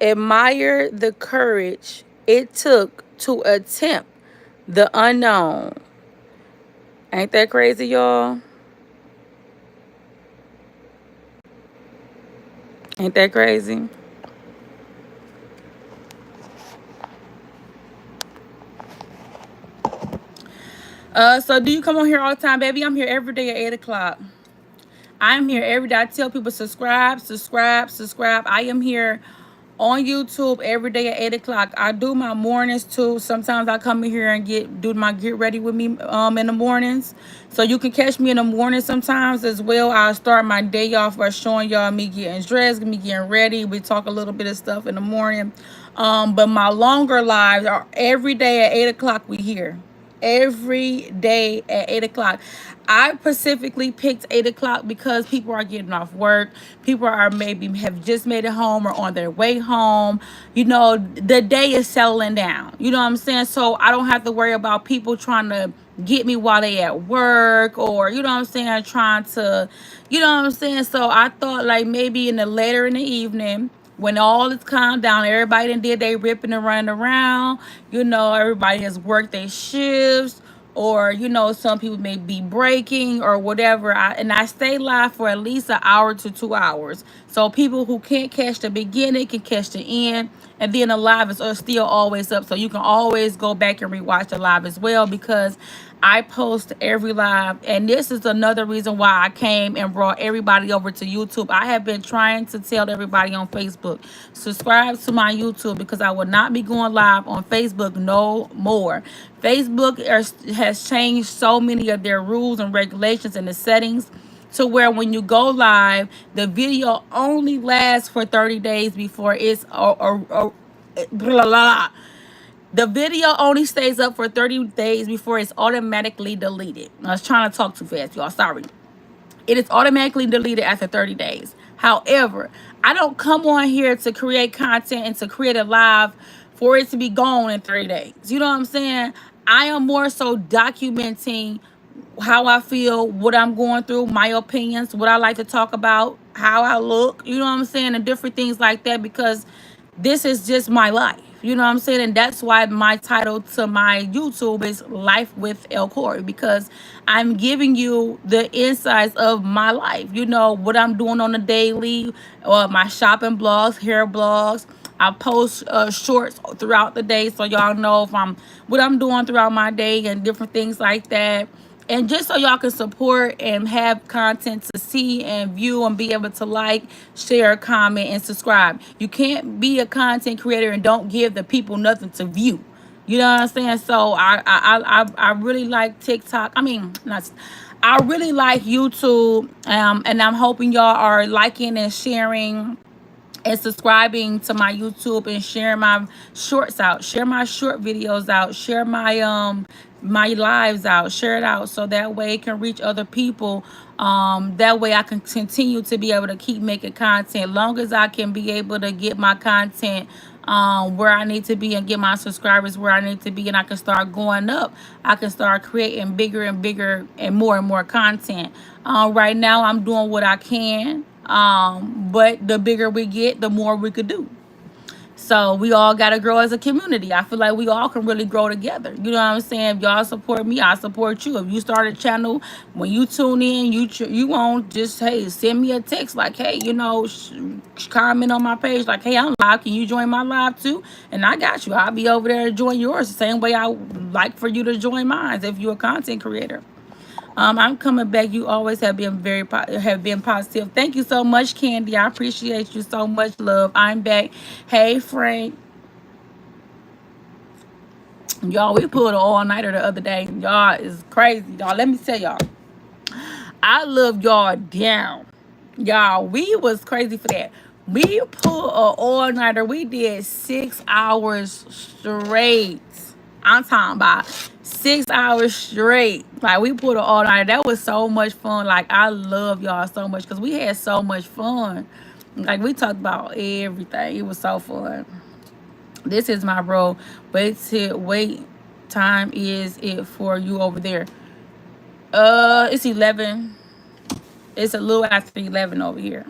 Admire the courage it took to attempt the unknown. Ain't that crazy, y'all? Ain't that crazy? So do you come on here all the time, baby? I'm here every day at 8 o'clock. I'm here every day. I tell people subscribe. I am here on YouTube every day at 8 o'clock. I do my mornings too. Sometimes I come in here and do my get ready with me in the mornings. So you can catch me in the morning sometimes as well. I'll start my day off by showing y'all me getting dressed, me getting ready. We talk a little bit of stuff in the morning. But my longer lives are every day at 8 o'clock we here. Every day at 8 o'clock. I specifically picked 8 o'clock because people are getting off work. People are maybe have just made it home or on their way home. The day is settling down. You know what I'm saying? So I don't have to worry about people trying to get me while they at work, or trying to, so I thought like maybe later in the evening, when all is calmed down, everybody done did they ripping and running around, everybody has worked their shifts, or some people may be breaking or whatever. I stay live for at least an hour to 2 hours, so people who can't catch the beginning can catch the end, and then the live is still always up, so you can always go back and rewatch the live as well, because I post every live. And this is another reason why I came and brought everybody over to YouTube. I have been trying to tell everybody on Facebook, subscribe to my YouTube, because I will not be going live on Facebook no more. Facebook has changed so many of their rules and regulations and the settings, to where when you go live, the video only lasts for 30 days before it's blah, blah, blah. The video only stays up for 30 days before it's automatically deleted. I was trying to talk too fast, y'all. Sorry. It is automatically deleted after 30 days. However, I don't come on here to create content and to create a live for it to be gone in 30 days. You know what I'm saying? I am more so documenting how I feel, what I'm going through, my opinions, what I like to talk about, how I look, you know what I'm saying, and different things like that, because this is just my life. You know what I'm saying? And that's why my title to my YouTube is Life with El Corey, because I'm giving you the insights of my life. You know, what I'm doing on the daily, or my shopping blogs, hair blogs. I post shorts throughout the day so y'all know if I'm what I'm doing throughout my day and different things like that. And just so y'all can support and have content to see and view and be able to like, share, comment, and subscribe. You can't be a content creator and don't give the people nothing to view. You know what I'm saying? So I really like TikTok. I mean, not. I really like YouTube, and I'm hoping y'all are liking and sharing and subscribing to my YouTube and sharing my shorts out, share my short videos out, share my lives out, share it out so that way it can reach other people. That way I can continue to be able to keep making content. Long as I can be able to get my content where I need to be and get my subscribers where I need to be, and I can start going up. I can start creating bigger and bigger and more content. Right now I'm doing what I can, but the bigger we get, the more we could do. So we all got to grow as a community. I feel like we all can really grow together. You know what I'm saying? If y'all support me, I support you. If you start a channel, when you tune in, you won't just, hey, send me a text like, hey, you know, comment on my page like, hey, I'm live. Can you join my live too? And I got you. I'll be over there to join yours the same way I like for you to join mine if you're a content creator. I'm coming back. You always have been have been positive. Thank you so much, Candy. I appreciate you so much, love. I'm back. Hey, Frank. Y'all, we pulled an all-nighter the other day. Y'all is crazy. Y'all, let me tell y'all. I love y'all down. Y'all, we was crazy for that. We pulled an all-nighter. We did 6 hours straight. I'm talking about 6 hours straight. Like, we pulled an all-nighter. That was so much fun. Like, I love y'all so much because we had so much fun. Like, we talked about everything. It was so fun. This is my bro. Wait time is it for you over there? It's 11. It's a little after 11 over here.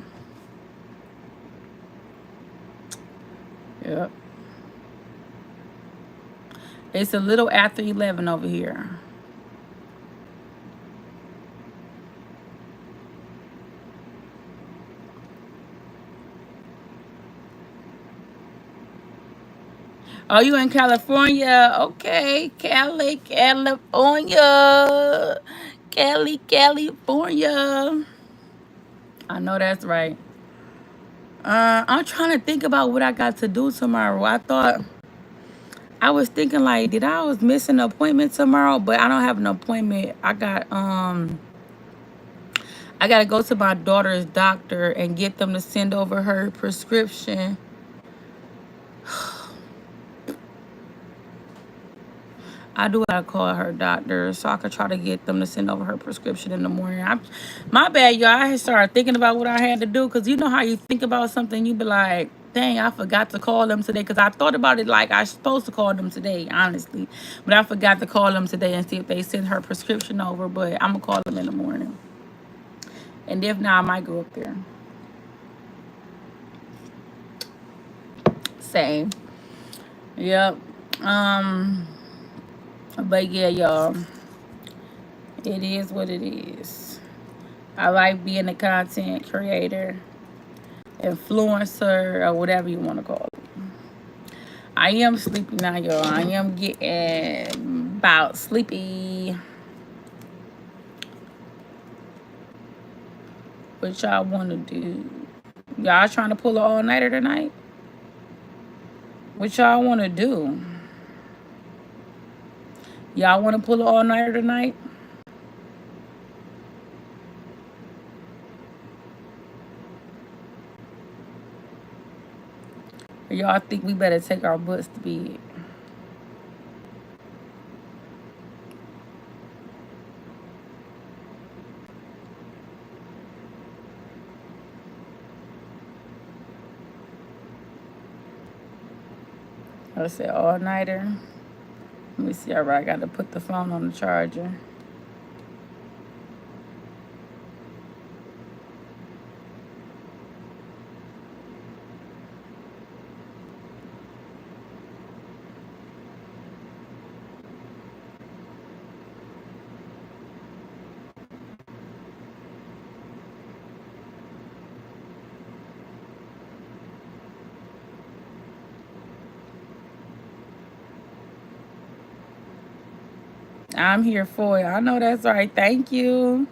Yep. It's a little after 11 over here. Oh, you in California? Okay. California. California. I know that's right. I'm trying to think about what I got to do tomorrow. I was thinking like, did I was missing an appointment tomorrow? But I don't have an appointment. I gotta go to my daughter's doctor and get them to send over her prescription. I do gotta call her doctor so I could try to get them to send over her prescription in the morning. My bad, y'all. I had started thinking about what I had to do because you know how you think about something, you be like, dang, I forgot to call them today, because I thought about it like I was supposed to call them today, honestly. But I forgot to call them today and see if they send her prescription over. But I'm gonna call them in the morning. And if not, I might go up there. Same. Yep. But yeah, y'all. It is what it is. I like being a content creator, influencer, or whatever you want to call it. I am sleepy now, y'all. I am getting about sleepy. What y'all want to do? Y'all trying to pull an all-nighter tonight? What y'all want to do? Y'all want to pull an all-nighter tonight? Or y'all think we better take our butts to bed? I said all-nighter. Let me see. All right, I got to put the phone on the charger. I'm here for it. I know that's right. Thank you.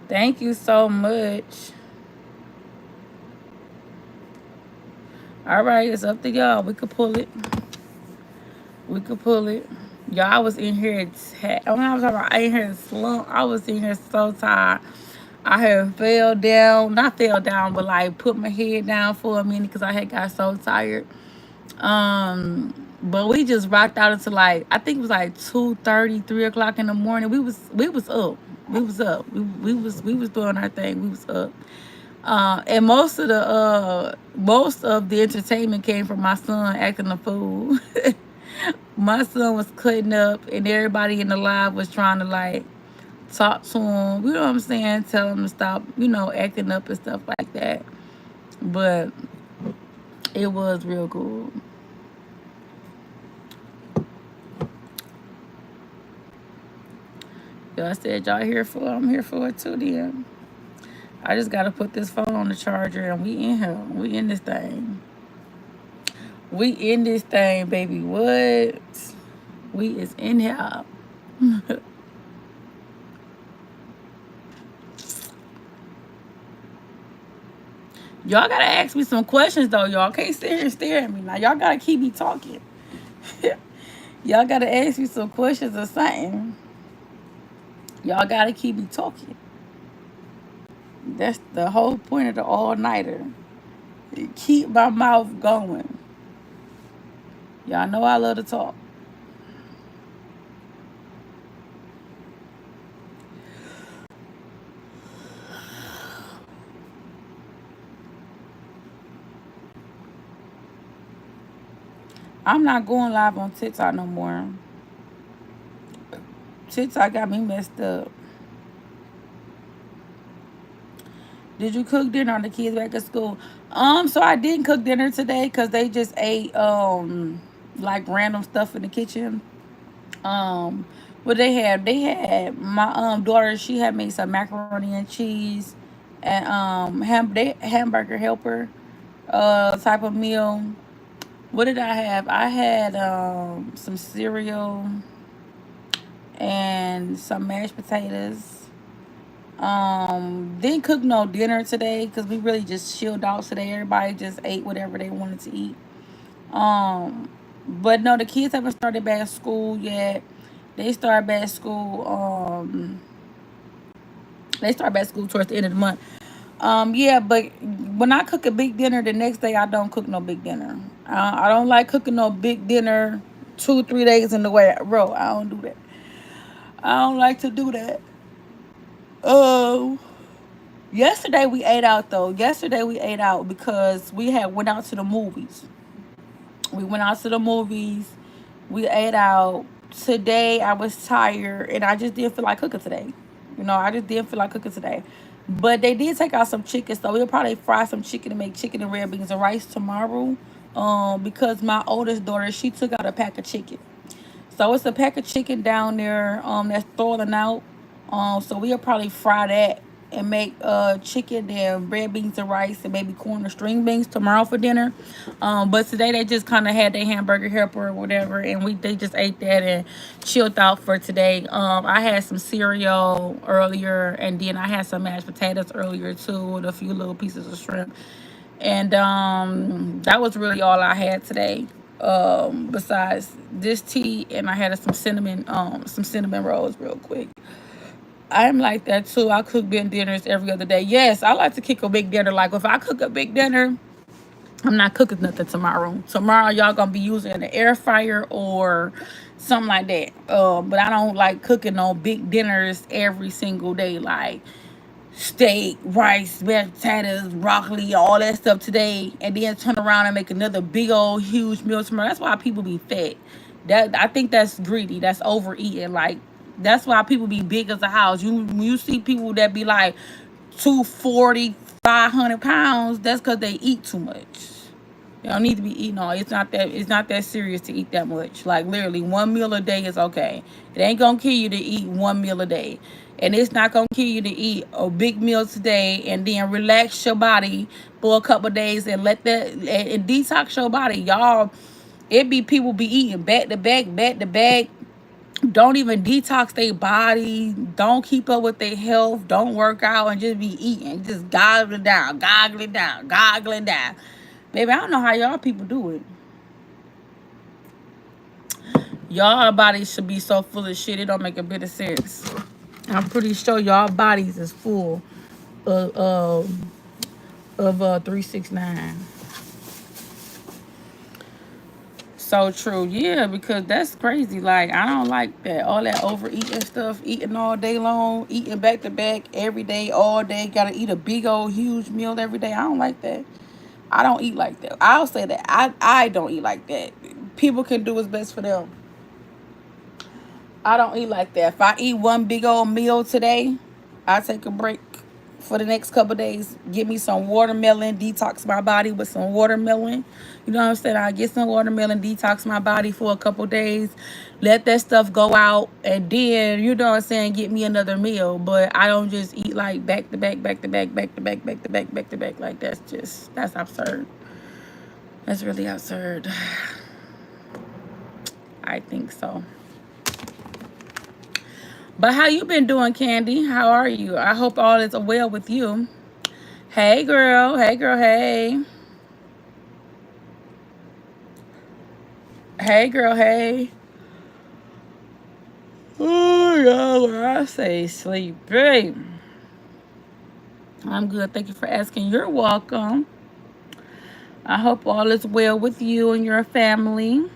Thank you so much. All right, it's up to y'all. We could pull it. We could pull it. Y'all, I was in here. When I was talking about, I in here slump. I was in here so tired. I had fell down, not fell down, but like put my head down for a minute because I had got so tired. But we just rocked out until like I think it was like 2:30, 3 o'clock in the morning. We was up. We was up. We was doing our thing. We was up. And most of the entertainment came from my son acting a fool. My son was cutting up, and everybody in the live was trying to like talk to him. You know what I'm saying? Tell him to stop, acting up and stuff like that. But it was real cool. Y'all said y'all here for it. I'm here for it too. Then I just gotta put this phone on the charger, and we in here. We in this thing. We in this thing, baby. What? We is in here. Y'all gotta ask me some questions though. Y'all can't sit here and stare at me. Now y'all gotta keep me talking. Y'all gotta ask me some questions or something. Y'all gotta keep me talking. That's the whole point of the all-nighter. Keep my mouth going. Y'all know I love to talk. I'm not going live on TikTok no more. TikTok got me messed up. Did you cook dinner on the kids back at school? So I didn't cook dinner today because they just ate like random stuff in the kitchen. Um, what they had? They had my daughter. She had made some macaroni and cheese, and hamburger helper type of meal. What did I have? I had some cereal and some mashed potatoes. Didn't cook no dinner today because we really just chilled out today. Everybody just ate whatever they wanted to eat. Um, but no, the kids haven't started back school yet. They start back school. They start back school towards the end of the month. Yeah, but when I cook a big dinner, the next day I don't cook no big dinner. I don't like cooking no big dinner 2, 3 days in the row. I don't do that. I don't like to do that. Oh. Yesterday we ate out though. Yesterday we ate out because we had went out to the movies. We went out to the movies. We ate out. Today I was tired and I just didn't feel like cooking today. I just didn't feel like cooking today. But they did take out some chicken, so we'll probably fry some chicken and make chicken and red beans and rice tomorrow. Because my oldest daughter, she took out a pack of chicken. So it's a pack of chicken down there that's thawing out. So we'll probably fry that and make chicken and red beans and rice and maybe corn or string beans tomorrow for dinner. But today they just kind of had their hamburger helper or whatever, and they just ate that and chilled out for today. I had some cereal earlier, and then I had some mashed potatoes earlier too, with a few little pieces of shrimp. And that was really all I had today. Besides this tea, and I had some cinnamon rolls real quick. I'm like that too. I cook big dinners every other day. Yes, I like to cook a big dinner. Like if I cook a big dinner, I'm not cooking nothing tomorrow. Tomorrow y'all gonna be using the air fryer or something like that. But I don't like cooking no big dinners every single day. Like steak, rice, mashed potatoes, broccoli, all that stuff today, and then turn around and make another big old huge meal tomorrow. That's why people be fat. I think that's greedy. That's overeating. Like that's why people be big as a house. You see people that be like 240, 500 pounds. That's because they eat too much. You don't need to be eating all. It's not that serious to eat that much. Like literally 1 meal a day is okay. It ain't gonna kill you to eat 1 meal a day. And it's not gonna kill you to eat a big meal today and then relax your body for a couple of days and let that and detox your body. Y'all, it be people be eating back to back. Don't even detox their body. Don't keep up with their health. Don't work out and just be eating. Just goggling down, goggling down, goggling down. Baby, I don't know how y'all people do it. Y'all bodies should be so full of shit. It don't make a bit of sense. I'm pretty sure y'all bodies is full of 369. So true, yeah, because that's crazy. Like I don't like that. All that overeating stuff, eating all day long, eating back to back every day, all day. Gotta eat a big old huge meal every day. I don't like that. I don't eat like that. I'll say that. I don't eat like that. People can do what's best for them. I don't eat like that. If I eat one big old meal today, I take a break for the next couple of days. Get me some watermelon, detox my body with some watermelon. You know what I'm saying? I get some watermelon, detox my body for a couple of days. Let that stuff go out, and then you know what I'm saying, get me another meal. But I don't just eat like back to back, back to back, back to back, back to back, back to back. Like that's absurd. That's really absurd. I think so. But how you been doing, Candy? How are you? I hope all is well with you. Hey, girl. Hey, girl. Hey. Hey, girl. Hey. Oh, yeah. What I say, sleepy. I'm good. Thank you for asking. You're welcome. I hope all is well with you and your family.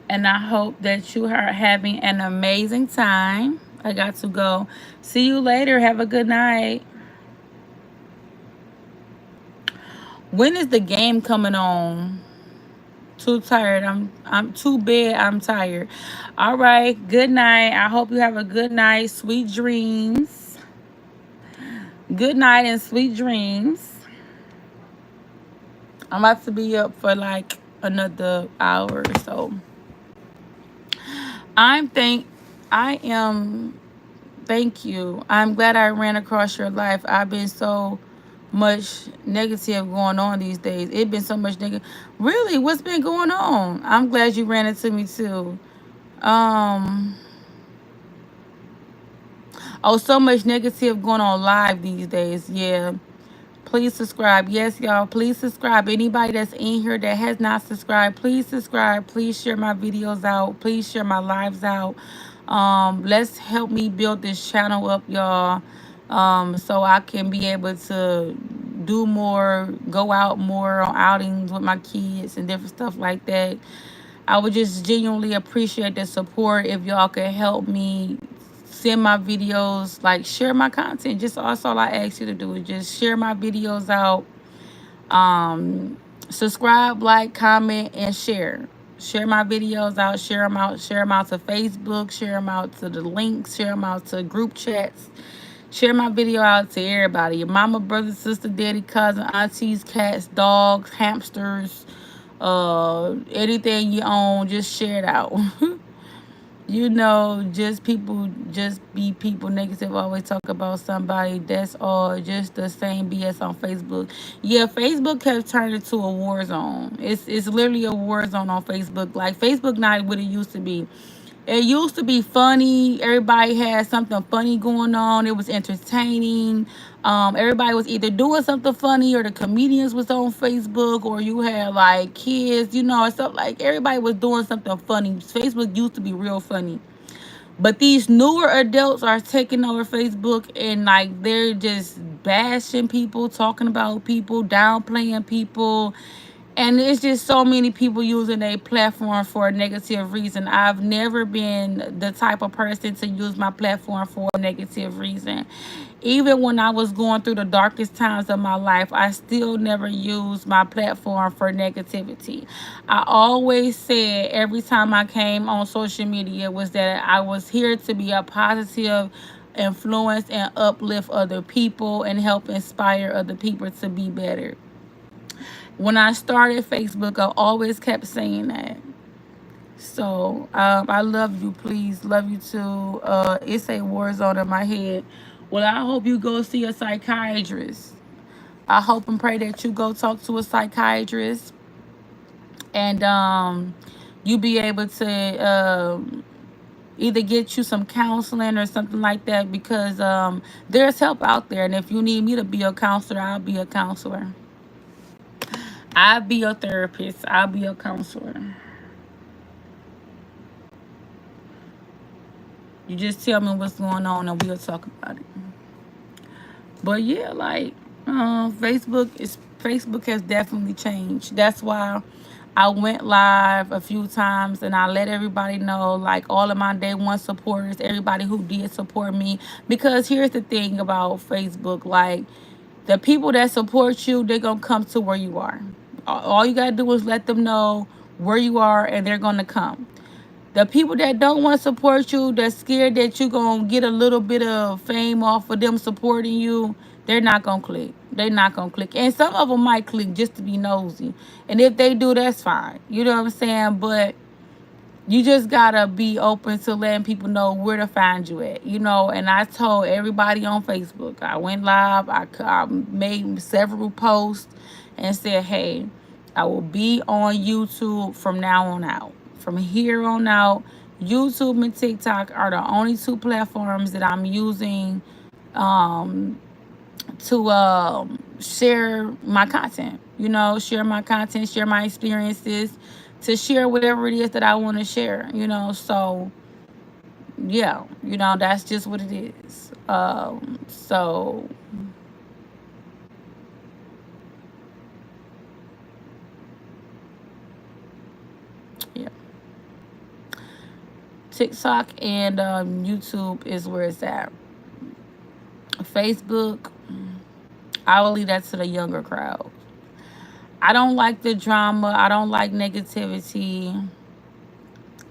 And I hope that you are having an amazing time. I got to go. See you later. Have a good night. When is the game coming on? Too tired. I'm too bad. I'm tired. All right. Good night. I hope you have a good night. Sweet dreams. Good night and sweet dreams. I'm about to be up for like another hour or so. I am thank you. I'm glad I ran across your life. I've been so much negative going on these days. It's been so much negative. Really, what's been going on? I'm glad you ran into me too. Oh, so much negative going on live these days. Yeah. Please subscribe. Yes, y'all. Please subscribe. Anybody that's in here that has not subscribed, please subscribe. Please share my videos out. Please share my lives out. Let's help me build this channel up, y'all. So I can be able to do more, go out more on outings with my kids and different stuff like that. I would just genuinely appreciate the support if y'all could help me send my videos, like share my content. Just also all I ask you to do is just share my videos out. Subscribe, like, comment, and share. Share my videos out, share them out to Facebook, share them out to the links, share them out to group chats. Share my video out to everybody. Your mama, brother, sister, daddy, cousin, aunties, cats, dogs, hamsters, anything you own, just share it out. You know, just be people negative, always talk about somebody. That's all just the same BS on Facebook. Yeah, Facebook has turned into a war zone. It's literally a war zone on Facebook. Like Facebook not what it used to be. It used to be funny. Everybody had something funny going on. It was entertaining. Everybody was either doing something funny or the comedians was on Facebook, or you had like kids, you know, stuff like everybody was doing something funny. Facebook used to be real funny. But these newer adults are taking over Facebook and like they're just bashing people, talking about people, downplaying people. And it's just so many people using a platform for a negative reason. I've never been the type of person to use my platform for a negative reason. Even when I was going through the darkest times of my life, I still never used my platform for negativity. I always said every time I came on social media was that I was here to be a positive influence and uplift other people and help inspire other people to be better. When I started Facebook, I always kept saying that. So I love you, please. Love you too. It's a war zone in my head. Well, I hope you go see a psychiatrist. I hope and pray that you go talk to a psychiatrist and you be able to either get you some counseling or something like that because there's help out there. And if you need me to be a counselor, I'll be a counselor. I'll be a therapist. I'll be a counselor. You just tell me what's going on and we'll talk about it. But yeah, like Facebook has definitely changed. That's why I went live a few times and I let everybody know, like all of my day one supporters, everybody who did support me. Because here's the thing about Facebook, like the people that support you, they're gonna come to where you are. All you gotta do is let them know where you are and they're gonna come. The people that don't want to support you, that's scared that you're going to get a little bit of fame off of them supporting you, they're not going to click. They're not going to click. And some of them might click just to be nosy. And if they do, that's fine. You know what I'm saying? But you just got to be open to letting people know where to find you at. You know, and I told everybody on Facebook. I went live. I made several posts and said, hey, I will be on YouTube from now on out. From here on out, YouTube and TikTok are the only two platforms that I'm using to share my content. You know, share my content, share my experiences, to share whatever it is that I want to share. You know, so yeah, you know, that's just what it is. So yeah. TikTok and YouTube is where it's at. Facebook, I will leave that to the younger crowd. I don't like the drama. I don't like negativity.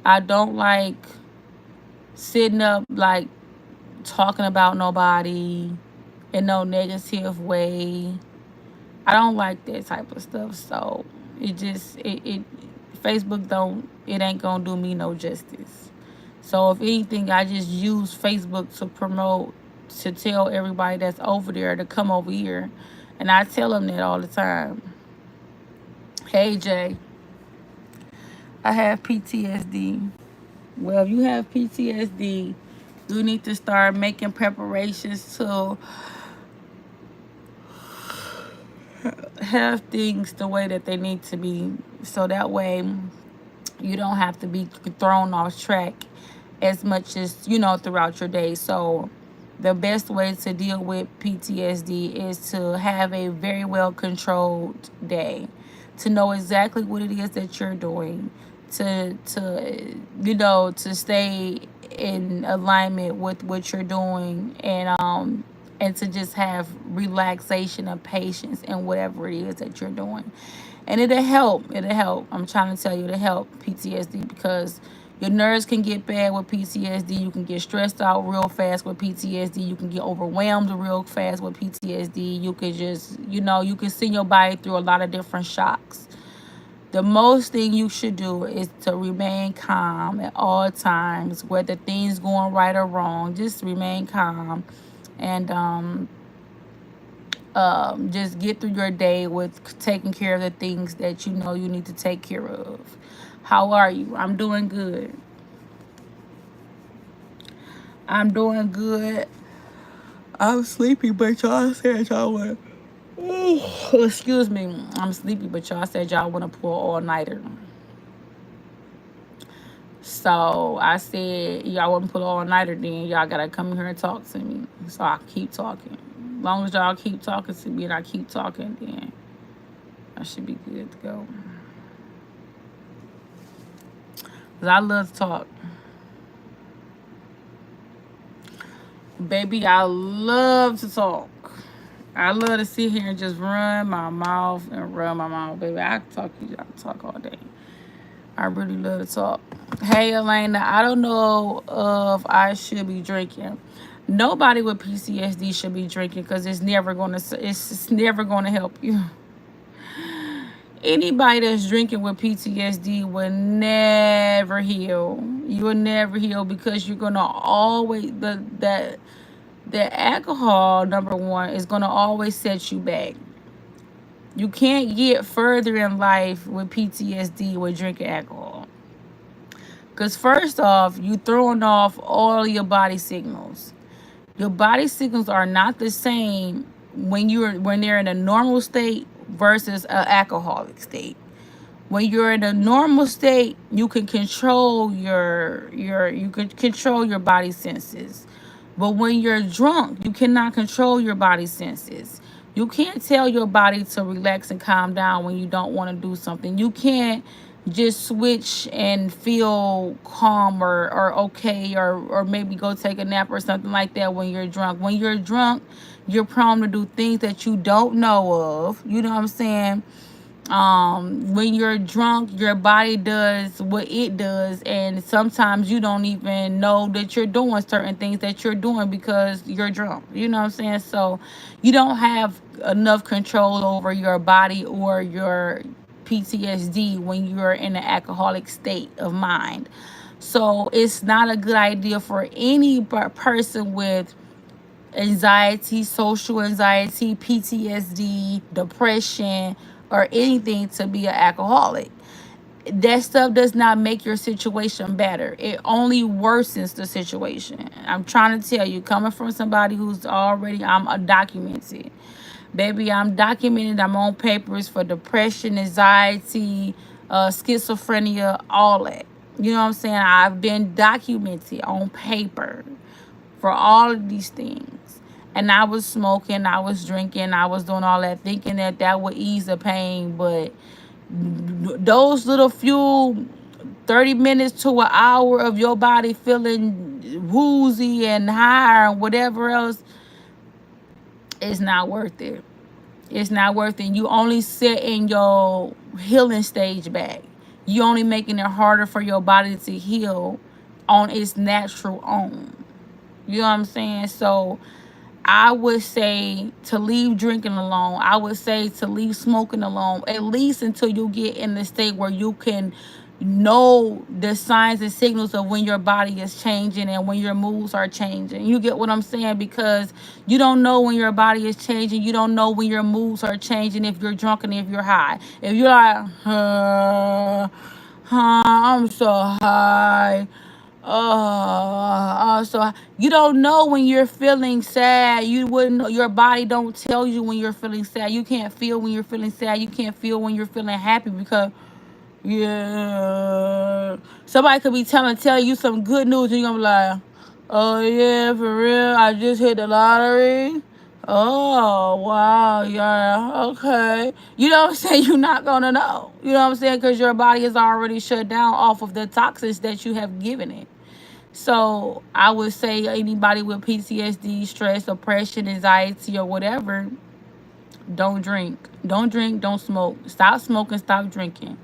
I don't like sitting up like talking about nobody in no negative way. I don't like that type of stuff. So it Facebook don't, it ain't gonna do me no justice. So if anything, I just use Facebook to promote, to tell everybody that's over there to come over here. And I tell them that all the time. Hey Jay, I have PTSD. Well, if you have PTSD, you need to start making preparations to have things the way that they need to be. So that way you don't have to be thrown off track as much as, you know, throughout your day. So the best way to deal with PTSD is to have a very well controlled day, to know exactly what it is that you're doing, to you know, to stay in alignment with what you're doing, and to just have relaxation and patience in whatever it is that you're doing. And it'll help. It'll help. I'm trying to tell you, it'll help PTSD because your nerves can get bad with PTSD. You can get stressed out real fast with PTSD. You can get overwhelmed real fast with PTSD. You can just, you know, you can send your body through a lot of different shocks. The most thing you should do is to remain calm at all times, whether things going right or wrong. Just remain calm and just get through your day with taking care of the things that you know you need to take care of. How are you? I'm doing good. I'm doing good. I'm sleepy, but y'all said y'all want. Excuse me. I'm sleepy, but y'all said y'all want to pull all nighter. So I said y'all want to pull all nighter. Then y'all gotta come here and talk to me. So I keep talking. As long as y'all keep talking to me and I keep talking, then I should be good to go. 'Cause I love to talk. Baby, I love to talk. I love to sit here and just run my mouth and run my mouth. Baby, I can talk, you can talk all day. I really love to talk. Hey, Elena, I don't know if I should be drinking. Nobody with PTSD should be drinking because it's never gonna help you. Anybody that's drinking with PTSD will never heal. You will never heal because you're gonna always the alcohol, number one, is gonna always set you back. You can't get further in life with PTSD with drinking alcohol. Because first off, you throwing off all your body signals. Your body signals are not the same when they're in a normal state versus an alcoholic state. When you're in a normal state, you can control you can control your body senses. But when you're drunk, you cannot control your body senses. You can't tell your body to relax and calm down when you don't want to do something. You can't just switch and feel calm or okay or maybe go take a nap or something like that when you're drunk. When you're drunk, you're prone to do things that you don't know of. You know what I'm saying? When you're drunk, your body does what it does, and sometimes you don't even know that you're doing certain things that you're doing because you're drunk. You know what I'm saying? So you don't have enough control over your body or your PTSD when you're in an alcoholic state of mind. So it's not a good idea for any person with anxiety, social anxiety, PTSD, depression, or anything to be an alcoholic. That stuff does not make your situation better. It only worsens the situation. I'm trying to tell you, coming from somebody who's already, I'm a documented. Baby, I'm documented. I'm on papers for depression, anxiety, schizophrenia, all that. You know what I'm saying? I've been documented on paper for all of these things. And I was smoking, I was drinking, I was doing all that, thinking that that would ease the pain. But those little few 30 minutes to an hour of your body feeling woozy and high and whatever else, it's not worth it. It's not worth it. You only setting your healing stage back. You only making it harder for your body to heal on its natural own. You know what I'm saying? So I would say to leave drinking alone. I would say to leave smoking alone, at least until you get in the state where you can know the signs and signals of when your body is changing and when your moods are changing. You get what I'm saying? Because you don't know when your body is changing. You don't know when your moods are changing if you're drunk and if you're high. If you're like, I'm so high. So you don't know when you're feeling sad. You wouldn't know. Your body don't tell you when you're feeling sad. You can't feel when you're feeling sad. You can't feel when you're feeling happy because yeah, somebody could be tell you some good news and you're gonna be like, oh yeah, for real, I just hit the lottery. Oh wow, yeah, okay. You know what I'm saying? You're not gonna know. You know what I'm saying? Because your body is already shut down off of the toxins that you have given it. So I would say anybody with PTSD, stress, oppression, anxiety, or whatever, don't drink. Don't drink, don't smoke. Stop smoking, stop drinking.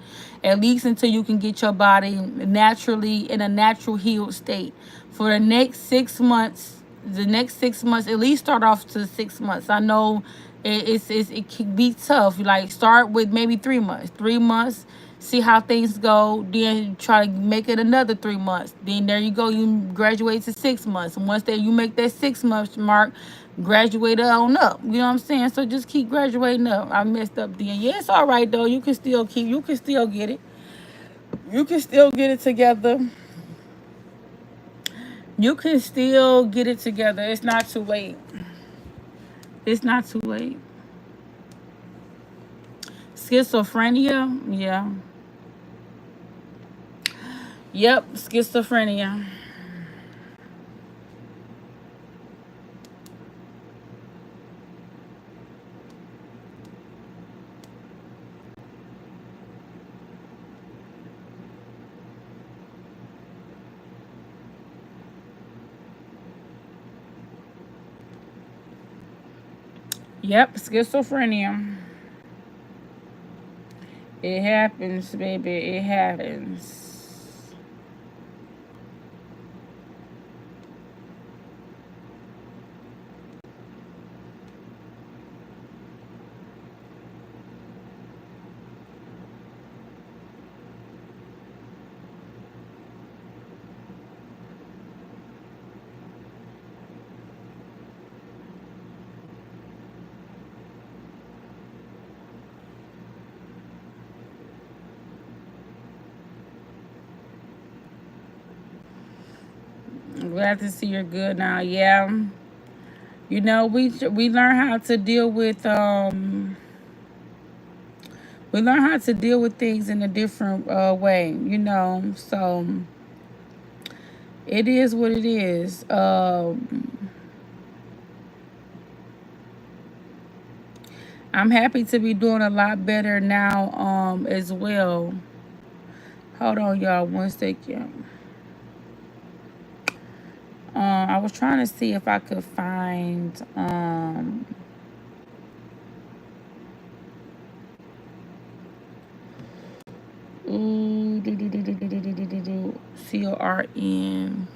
At least until you can get your body naturally in a natural healed state. For the next 6 months, at least start off to 6 months. I know it can be tough. Like start with maybe 3 months. 3 months, see how things go, then try to make it another 3 months. Then there you go, you graduate to 6 months. And once that you make that 6 months mark, graduate on up. You know what I'm saying? So just keep graduating up. I messed up then. Yeah, it's all right though. You can still get it. You can still get it together. You can still get it together. It's not too late. It's not too late. Schizophrenia, yeah. Yep, schizophrenia. Yep, schizophrenia. It happens, baby. It happens. Glad to see you're good now. Yeah. You know, we learn how to deal with we learn how to deal with things in a different way, you know. So it is what it is. I'm happy to be doing a lot better now as well. Hold on, y'all, 1 second. I was trying to see if I could find ooh, CORN.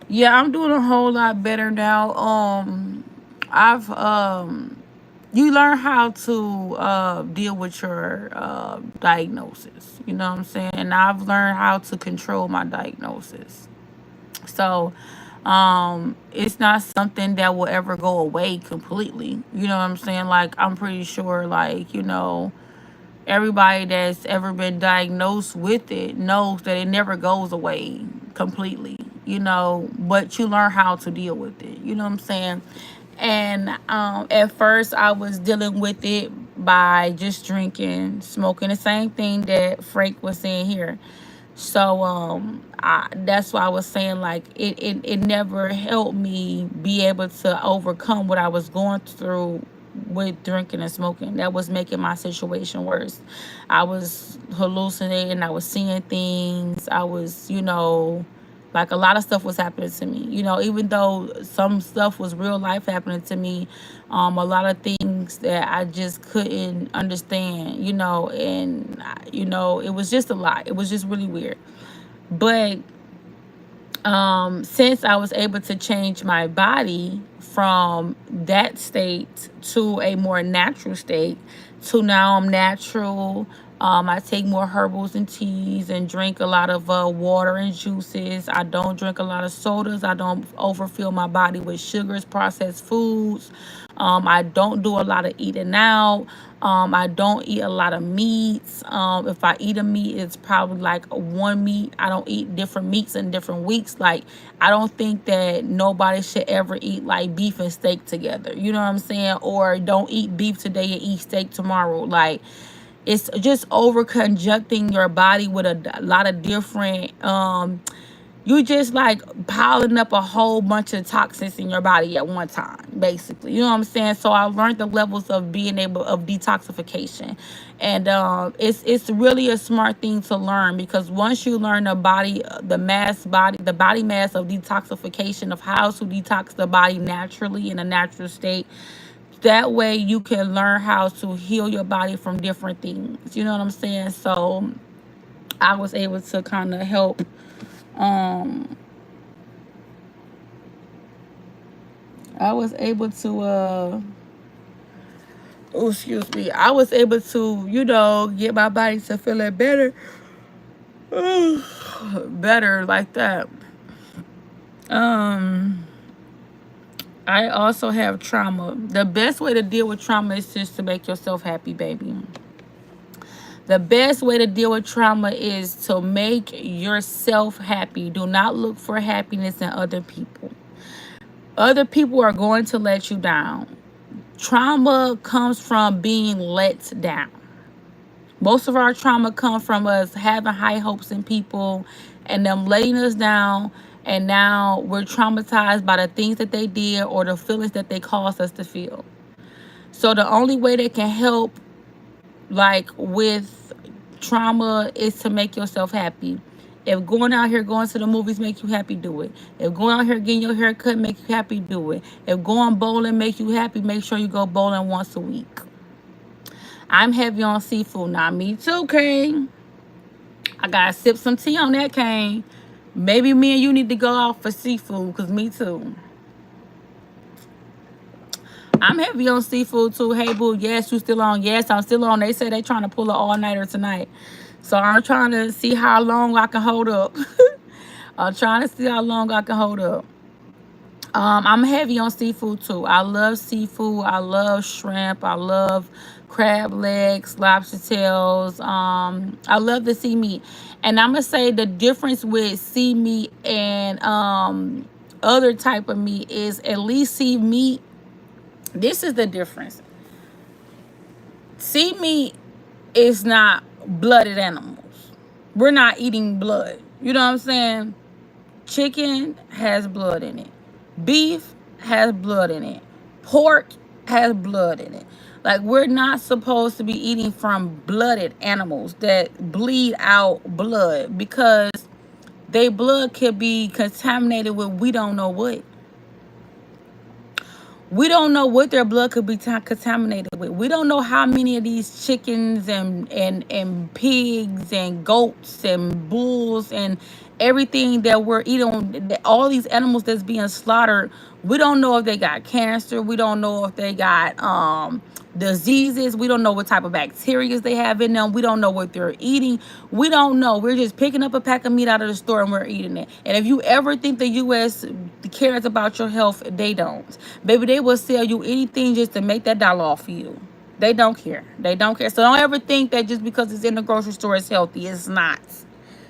Yeah, I'm doing a whole lot better now. I've you learn how to deal with your diagnosis. You know what I'm saying? And I've learned how to control my diagnosis. So it's not something that will ever go away completely. You know what I'm saying? Like I'm pretty sure like, you know, everybody that's ever been diagnosed with it knows that it never goes away completely, you know, but you learn how to deal with it. You know what I'm saying? And at first, I was dealing with it by just drinking, smoking, the same thing that Frank was saying here. So that's why I was saying like it never helped me be able to overcome what I was going through with drinking and smoking. That was making my situation worse. I was hallucinating, I was seeing things, I was, you know, like a lot of stuff was happening to me. You know, even though some stuff was real life happening to me, a lot of things that I just couldn't understand, you know, and you know, it was just a lot. It was just really weird. But since I was able to change my body from that state to a more natural state, to now I'm natural. I take more herbals and teas and drink a lot of water and juices. I don't drink a lot of sodas. I don't overfill my body with sugars, processed foods. I don't do a lot of eating out. I don't eat a lot of meats. If I eat a meat, it's probably like one meat. I don't eat different meats in different weeks. Like, I don't think that nobody should ever eat like beef and steak together. You know what I'm saying? Or don't eat beef today and eat steak tomorrow. Like, it's just over conjuncting your body with a lot of different you just like piling up a whole bunch of toxins in your body at one time, basically. You know what I'm saying? So I learned the levels of being able of detoxification, and it's really a smart thing to learn, because once you learn the body mass of detoxification, of how to detox the body naturally in a natural state, that way you can learn how to heal your body from different things. You know what I'm saying? So I was able to kind of help um I was able to oh, excuse me. I was able to, you know, get my body to feeling better. Better like that. Um I also have trauma. The best way to deal with trauma is just to make yourself happy, baby. The best way to deal with trauma is to make yourself happy. Do not look for happiness in other people. Other people are going to let you down. Trauma comes from being let down. Most of our trauma comes from us having high hopes in people and them letting us down. And now we're traumatized by the things that they did or the feelings that they caused us to feel. So the only way they can help, like with trauma, is to make yourself happy. If going out here, going to the movies make you happy, do it. If going out here getting your hair cut make you happy, do it. If going bowling make you happy, make sure you go bowling once a week. I'm heavy on seafood. Now, me too, Kane. I gotta sip some tea on that, Kane. Maybe me and you need to go out for seafood, because me too. I'm heavy on seafood too. Hey, boo, yes, you still on? Yes, I'm still on. They say they trying to pull an all-nighter tonight. So I'm trying to see how long I can hold up. I'm trying to see how long I can hold up. I'm heavy on seafood too. I love seafood. I love shrimp. I love crab legs, lobster tails. I love the sea meat. And I'm gonna say the difference with sea meat and other type of meat is at least sea meat. This is the difference. Sea meat is not blooded animals. We're not eating blood. You know what I'm saying? Chicken has blood in it. Beef has blood in it. Pork has blood in it. Like, we're not supposed to be eating from blooded animals that bleed out blood, because they blood could be contaminated with we don't know what. We don't know what their blood could be contaminated with. We don't know how many of these chickens and pigs and goats and bulls and everything that we're eating, all these animals that's being slaughtered, we don't know if they got cancer. We don't know if they got diseases. We don't know what type of bacteria they have in them. We don't know what they're eating. We don't know. We're just picking up a pack of meat out of the store and we're eating it. And if you ever think the U.S. cares about your health, they don't. Baby, they will sell you anything just to make that dollar off of you. They don't care. They don't care. So don't ever think that just because it's in the grocery store it's healthy. It's not.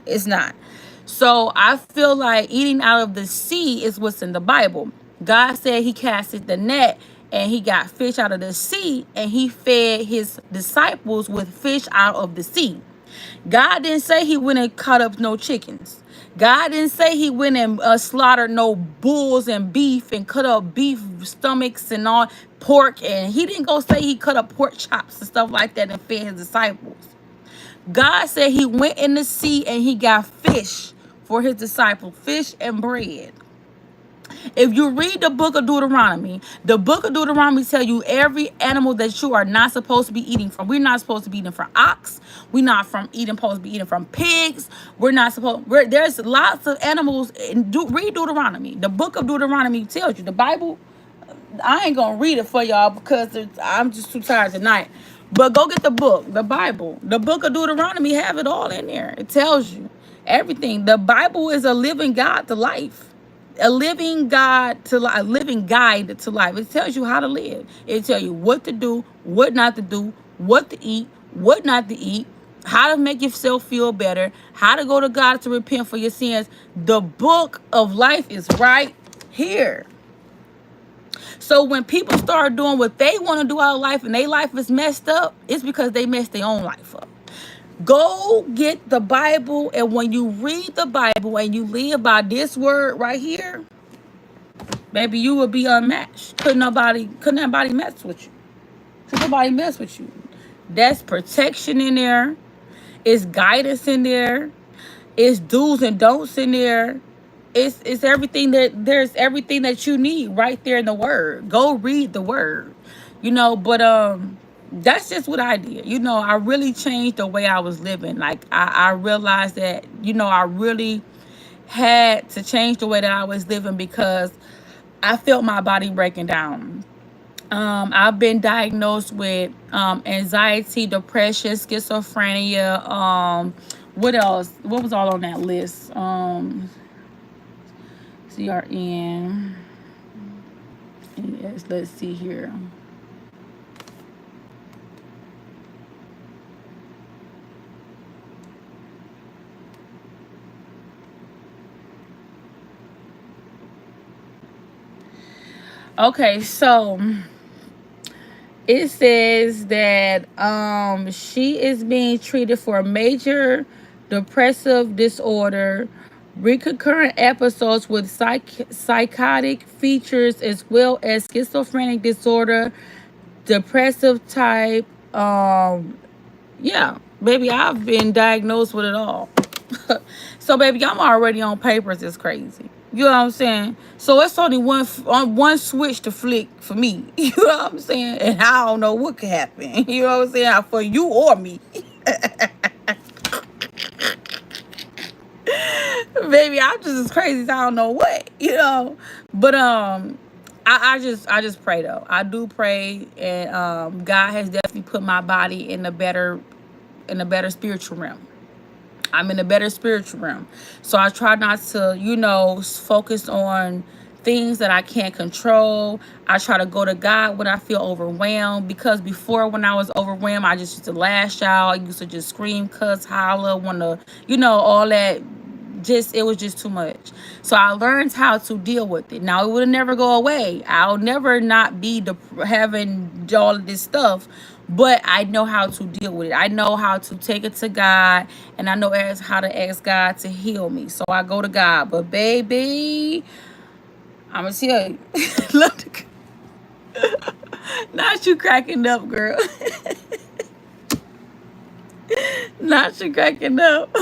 It's not. So I feel like eating out of the sea is what's in the Bible. God said he casted the net and he got fish out of the sea and he fed his disciples with fish out of the sea. God didn't say he went and caught up no chickens. God didn't say he went and slaughtered no bulls and beef and cut up beef stomachs and all pork. And he didn't go say he cut up pork chops and stuff like that and fed his disciples. God said he went in the sea and he got fish for his disciples, fish and bread. If you read the book of Deuteronomy tell you every animal that you are not supposed to be eating from. We're not supposed to be eating from ox. We're not supposed to be eating from pigs. There's lots of animals. Read Deuteronomy. The book of Deuteronomy tells you. The Bible, I ain't gonna read it for y'all because I'm just too tired tonight. But go get the book, the Bible. The book of Deuteronomy have it all in there. It tells you everything. The Bible is a living guide to life. A living guide to life, a living guide to life. It tells you how to live. It tells you what to do, what not to do, what to eat, what not to eat, how to make yourself feel better, how to go to God to repent for your sins. The book of life is right here. So when people start doing what they want to do out of life and their life is messed up, it's because they messed their own life up. Go get the Bible, and when you read the Bible and you live by this word right here, baby, you will be unmatched. Couldn't nobody mess with you. Could nobody mess with you. That's protection in there. It's guidance in there. It's do's and don'ts in there. It's everything there's everything that you need right there in the word. Go read the word. But that's just what I did. I really changed the way I was living. Like I realized that, I really had to change the way that I was living because I felt my body breaking down. I've been diagnosed with anxiety, depression, schizophrenia. What else? What was all on that list? CRN. Yes, let's see here. Okay, so it says that she is being treated for a major depressive disorder, recurrent episodes with psychotic features, as well as schizophrenic disorder, depressive type. Yeah, baby, I've been diagnosed with it all. So, baby, I'm already on papers. It's crazy. You know what I'm saying? So it's only one switch to flick for me. You know what I'm saying? And I don't know what could happen. You know what I'm saying? For you or me. Baby, I'm just as crazy as I don't know what. But I just pray though. I do pray, and God has definitely put my body in a better spiritual realm. I'm in a better spiritual realm. So I try not to, focus on things that I can't control. I try to go to God when I feel overwhelmed, because before, when I was overwhelmed, I just used to lash out. I used to just scream, cuss, holler, want to, all that. Just, it was just too much. So I learned how to deal with it. Now, it would never go away. I'll never not be having all of this stuff, but I know how to deal with it. I know how to take it to God, and I know how to ask God to heal me. So I go to God. But baby, I'm gonna tell you, look, not you cracking up, girl. Not you cracking up.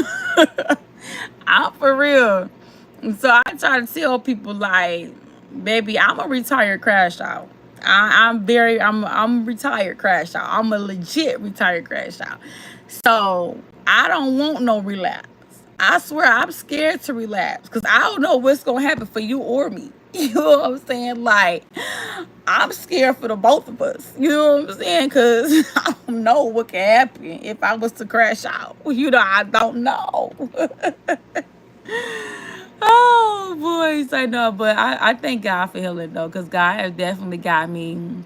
I'm for real. So I try to tell people, like, baby, I'm a retired crash out. I'm retired crash out. I'm a legit retired crash out. So I don't want no relapse. I swear, I'm scared to relapse, because I don't know what's gonna happen for you or me. You know what I'm saying? Like, I'm scared for the both of us. You know what I'm saying? Because I don't know what can happen if I was to crash out. I don't know. Oh, boys, I know. But I thank God for healing, though, because God has definitely got me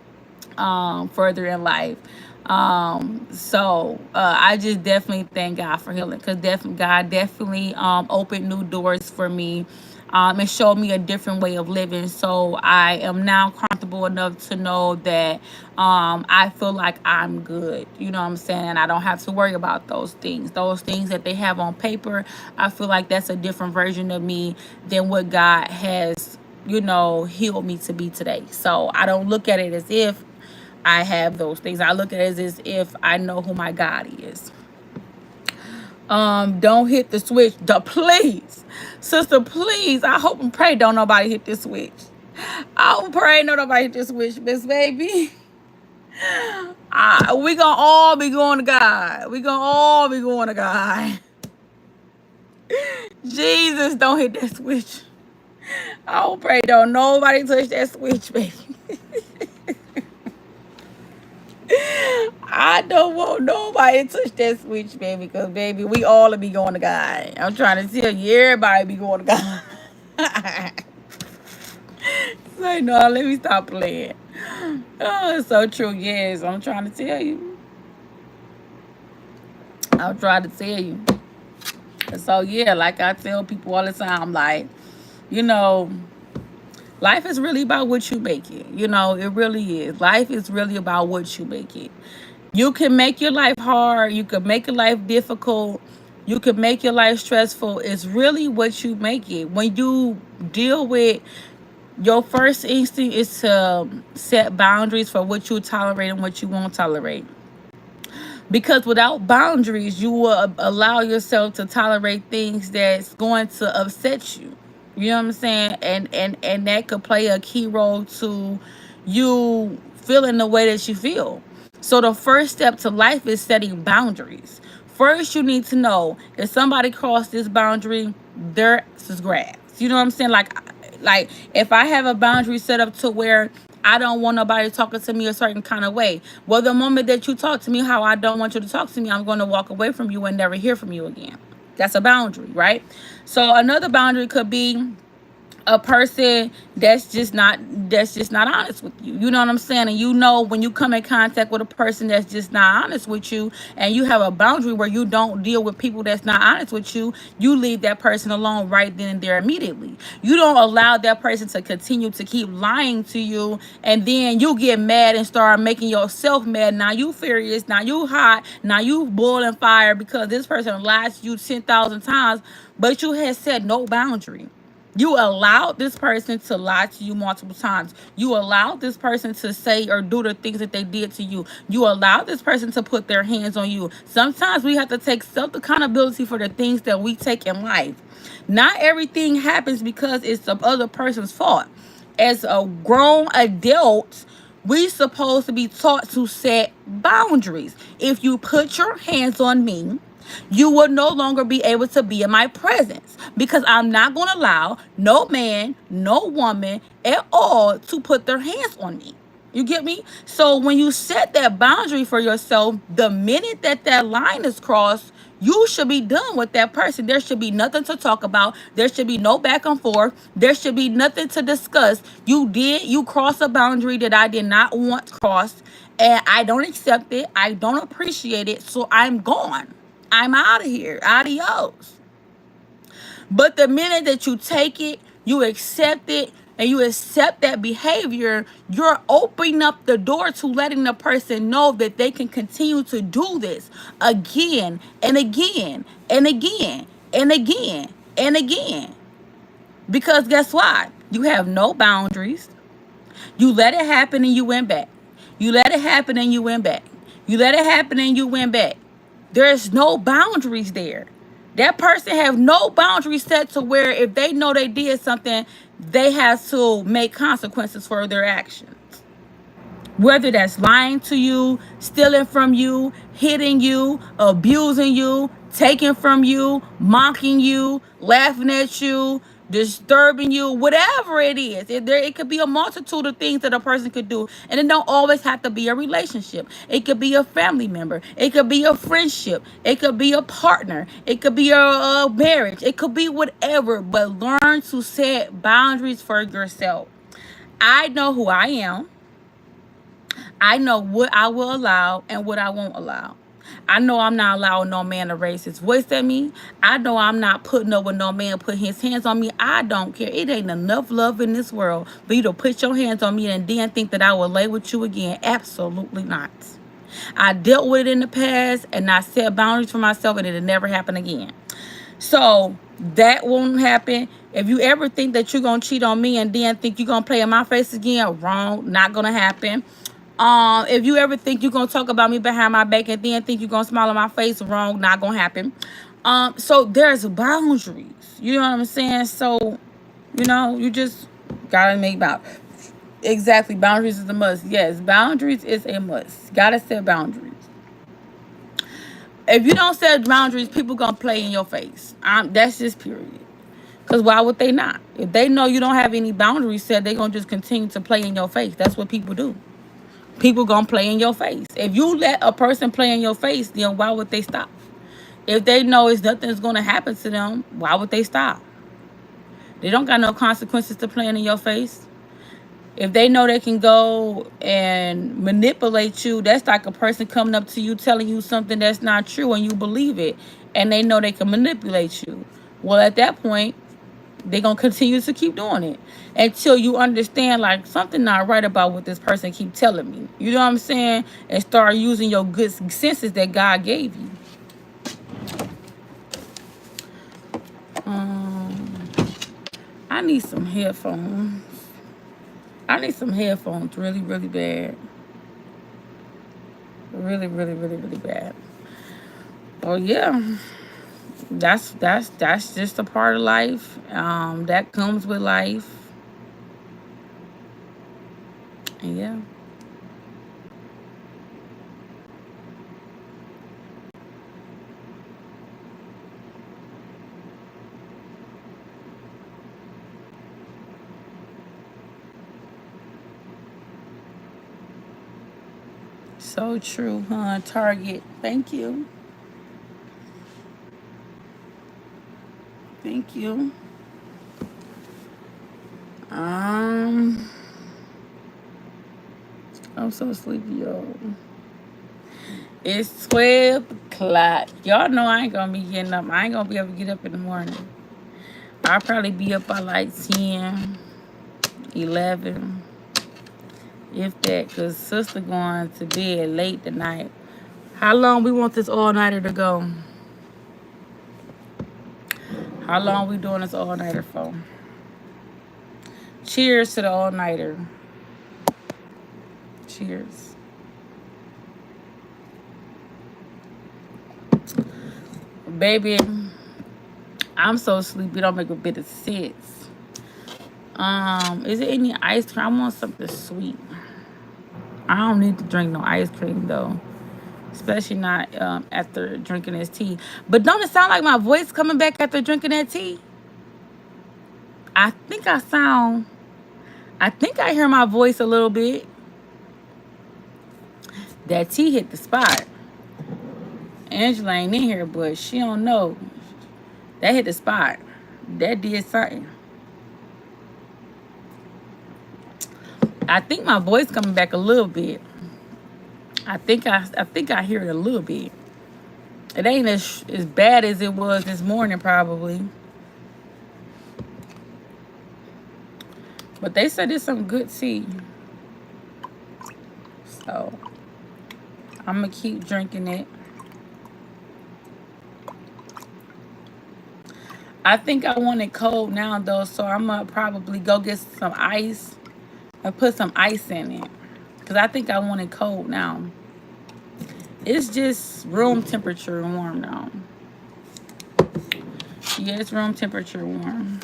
further in life. So I just definitely thank God for healing, because God definitely opened new doors for me, and showed me a different way of living. So I am now comfortable enough to know that I feel like I'm good. You know what I'm saying? I don't have to worry about those things. Those things that they have on paper, I feel like that's a different version of me than what God has, healed me to be today. So I don't look at it as if I have those things. I look at it as if I know who my God is. Don't hit the switch. Please, sister, please. I hope and pray don't nobody hit this switch. I hope and pray no nobody hit this switch, Miss Baby. We gonna all be going to God. We gonna all be going to God. Jesus, don't hit that switch. I hope and pray don't nobody touch that switch, baby. I don't want nobody to touch that switch, baby, because, baby, we all will be going to God. I'm trying to tell you, everybody be going to God. So, no, let me stop playing. Oh, it's so true. Yes, I'm trying to tell you. I'm trying to tell you. So, yeah, like I tell people all the time, like, life is really about what you make it. It really is. Life is really about what you make it. You can make your life hard. You can make your life difficult. You can make your life stressful. It's really what you make it. When you deal with, your first instinct is to set boundaries for what you tolerate and what you won't tolerate. Because without boundaries, you will allow yourself to tolerate things that's going to upset you. You know what I'm saying? And that could play a key role to you feeling the way that you feel. So the first step to life is setting boundaries. First, you need to know, if somebody crossed this boundary, their is grass. You know what I'm saying? Like if I have a boundary set up to where I don't want nobody talking to me a certain kind of way. Well, the moment that you talk to me how I don't want you to talk to me, I'm going to walk away from you and never hear from you again. That's a boundary, right? So another boundary could be a person that's just not honest with you. You know what I'm saying? And when you come in contact with a person that's just not honest with you, and you have a boundary where you don't deal with people that's not honest with you, you leave that person alone right then and there immediately. You don't allow that person to continue to keep lying to you, and then you get mad and start making yourself mad. Now you furious, now you hot, now you boiling fire because this person lied to you 10,000 times, but you had set no boundary. You allowed this person to lie to you multiple times. You allowed this person to say or do the things that they did to you. You allowed this person to put their hands on you. Sometimes we have to take self-accountability for the things that we take in life. Not everything happens because it's the other person's fault. As a grown adult, we supposed to be taught to set boundaries. If you put your hands on me, you will no longer be able to be in my presence, because I'm not going to allow no man, no woman at all to put their hands on me. You get me? So when you set that boundary for yourself, the minute that line is crossed, you should be done with that person. There should be nothing to talk about. There should be no back and forth. There should be nothing to discuss. You crossed a boundary that I did not want crossed, and I don't accept it. I don't appreciate it, so I'm gone. I'm out of here. Adios. But the minute that you take it, you accept it, and you accept that behavior, you're opening up the door to letting the person know that they can continue to do this again and again and again and again and again. Because guess what? You have no boundaries. You let it happen and you went back. You let it happen and you went back. You let it happen and you went back. There's no boundaries there. That person have no boundaries set to where if they know they did something, they have to make consequences for their actions. Whether that's lying to you, stealing from you, hitting you, abusing you, taking from you, mocking you, laughing at you, disturbing you, whatever it is. It could be a multitude of things that a person could do. And it don't always have to be a relationship. It could be a family member. It could be a friendship. It could be a partner. It could be a marriage. It could be whatever. But learn to set boundaries for yourself. I know who I am. I know what I will allow and what I won't allow. I know I'm not allowing no man to raise his voice at me. I know I'm not putting up with no man put his hands on me. I don't care. It ain't enough love in this world for you to put your hands on me and then think that I will lay with you again. Absolutely not. I dealt with it in the past and I set boundaries for myself and it'll never happen again. So that won't happen. If you ever think that you're going to cheat on me and then think you're going to play in my face again, wrong. Not going to happen. If you ever think you're going to talk about me behind my back and then think you're going to smile on my face, wrong. Not going to happen. So there's boundaries. You know what I'm saying? So, you just got to make boundaries. Exactly. Boundaries is a must. Yes, boundaries is a must. Got to set boundaries. If you don't set boundaries, people going to play in your face. That's just period. Because why would they not? If they know you don't have any boundaries set, they're going to just continue to play in your face. That's what people do. People gonna play in your face. If you let a person play in your face, then why would they stop? If they know nothing's gonna happen to them, why would they stop? They don't got no consequences to playing in your face. If they know they can go and manipulate you, that's like a person coming up to you telling you something that's not true and you believe it, and they know they can manipulate you. Well, at that point, they're going to continue to keep doing it until you understand, like, something not right about what this person keep telling me. You know what I'm saying? And start using your good senses that God gave you. I need some headphones. I need some headphones really, really bad. Really, really, really, really bad. Oh, yeah. That's just a part of life. That comes with life. Yeah. So true, huh? Target. Thank you. Thank you. I'm so sleepy, y'all. It's 12 o'clock. Y'all know I ain't gonna be getting up. I ain't gonna be able to get up in the morning. I'll probably be up by like 10, 11, if that, because sister going to bed late tonight. How long we want this all-nighter to go? How long we doing this all-nighter for? Cheers to the all-nighter. Cheers. Baby, I'm so sleepy, it don't make a bit of sense. Is there any ice cream? I want something sweet. I don't need to drink no ice cream though. Especially not after drinking this tea. But don't it sound like my voice coming back after drinking that tea? I think I hear my voice a little bit. That tea hit the spot. Angela ain't in here, but she don't know. That hit the spot. That did something. I think my voice coming back a little bit. I think I hear it a little bit. It ain't as bad as it was this morning, probably. But they said it's some good tea. So I'm gonna keep drinking it. I think I want it cold now though, so I'm gonna probably go get some ice and put some ice in it. Cause I think I want it cold now. It's just room temperature warm now. Yeah, it's room temperature warm.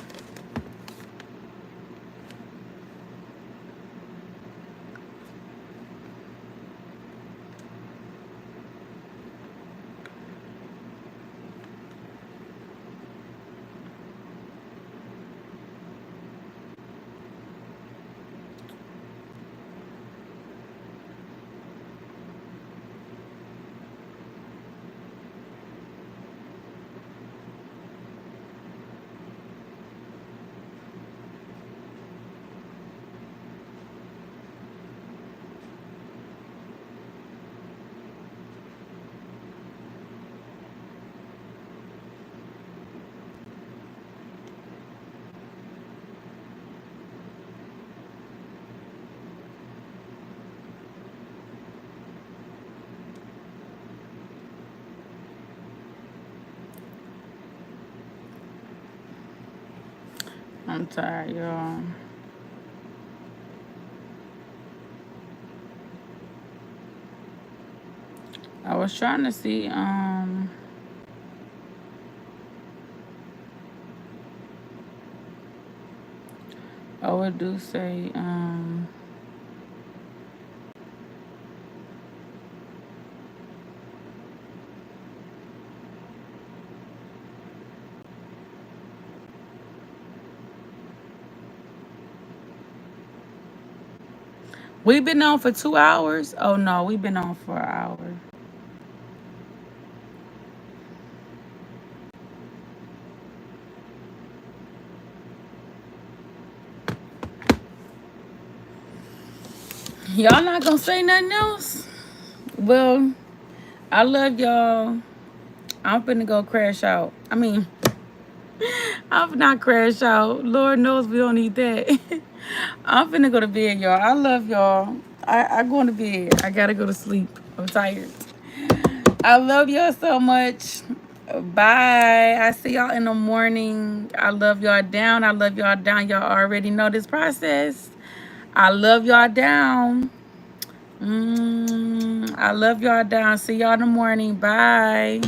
I'm tired, y'all. I was trying to see, oh, it do say, we've been on for 2 hours. Oh no, we've been on for an hour. Y'all not gonna say nothing else? Well, I love y'all. I'm finna go crash out. I mean, I'm not crash out. Lord knows we don't need that. I'm finna go to bed, y'all. I love y'all. I going to bed. I gotta go to sleep. I'm tired. I love y'all so much. Bye. I see y'all in the morning. I love y'all down. I love y'all down. Y'all already know this process. I love y'all down. I love y'all down. See y'all in the morning. Bye.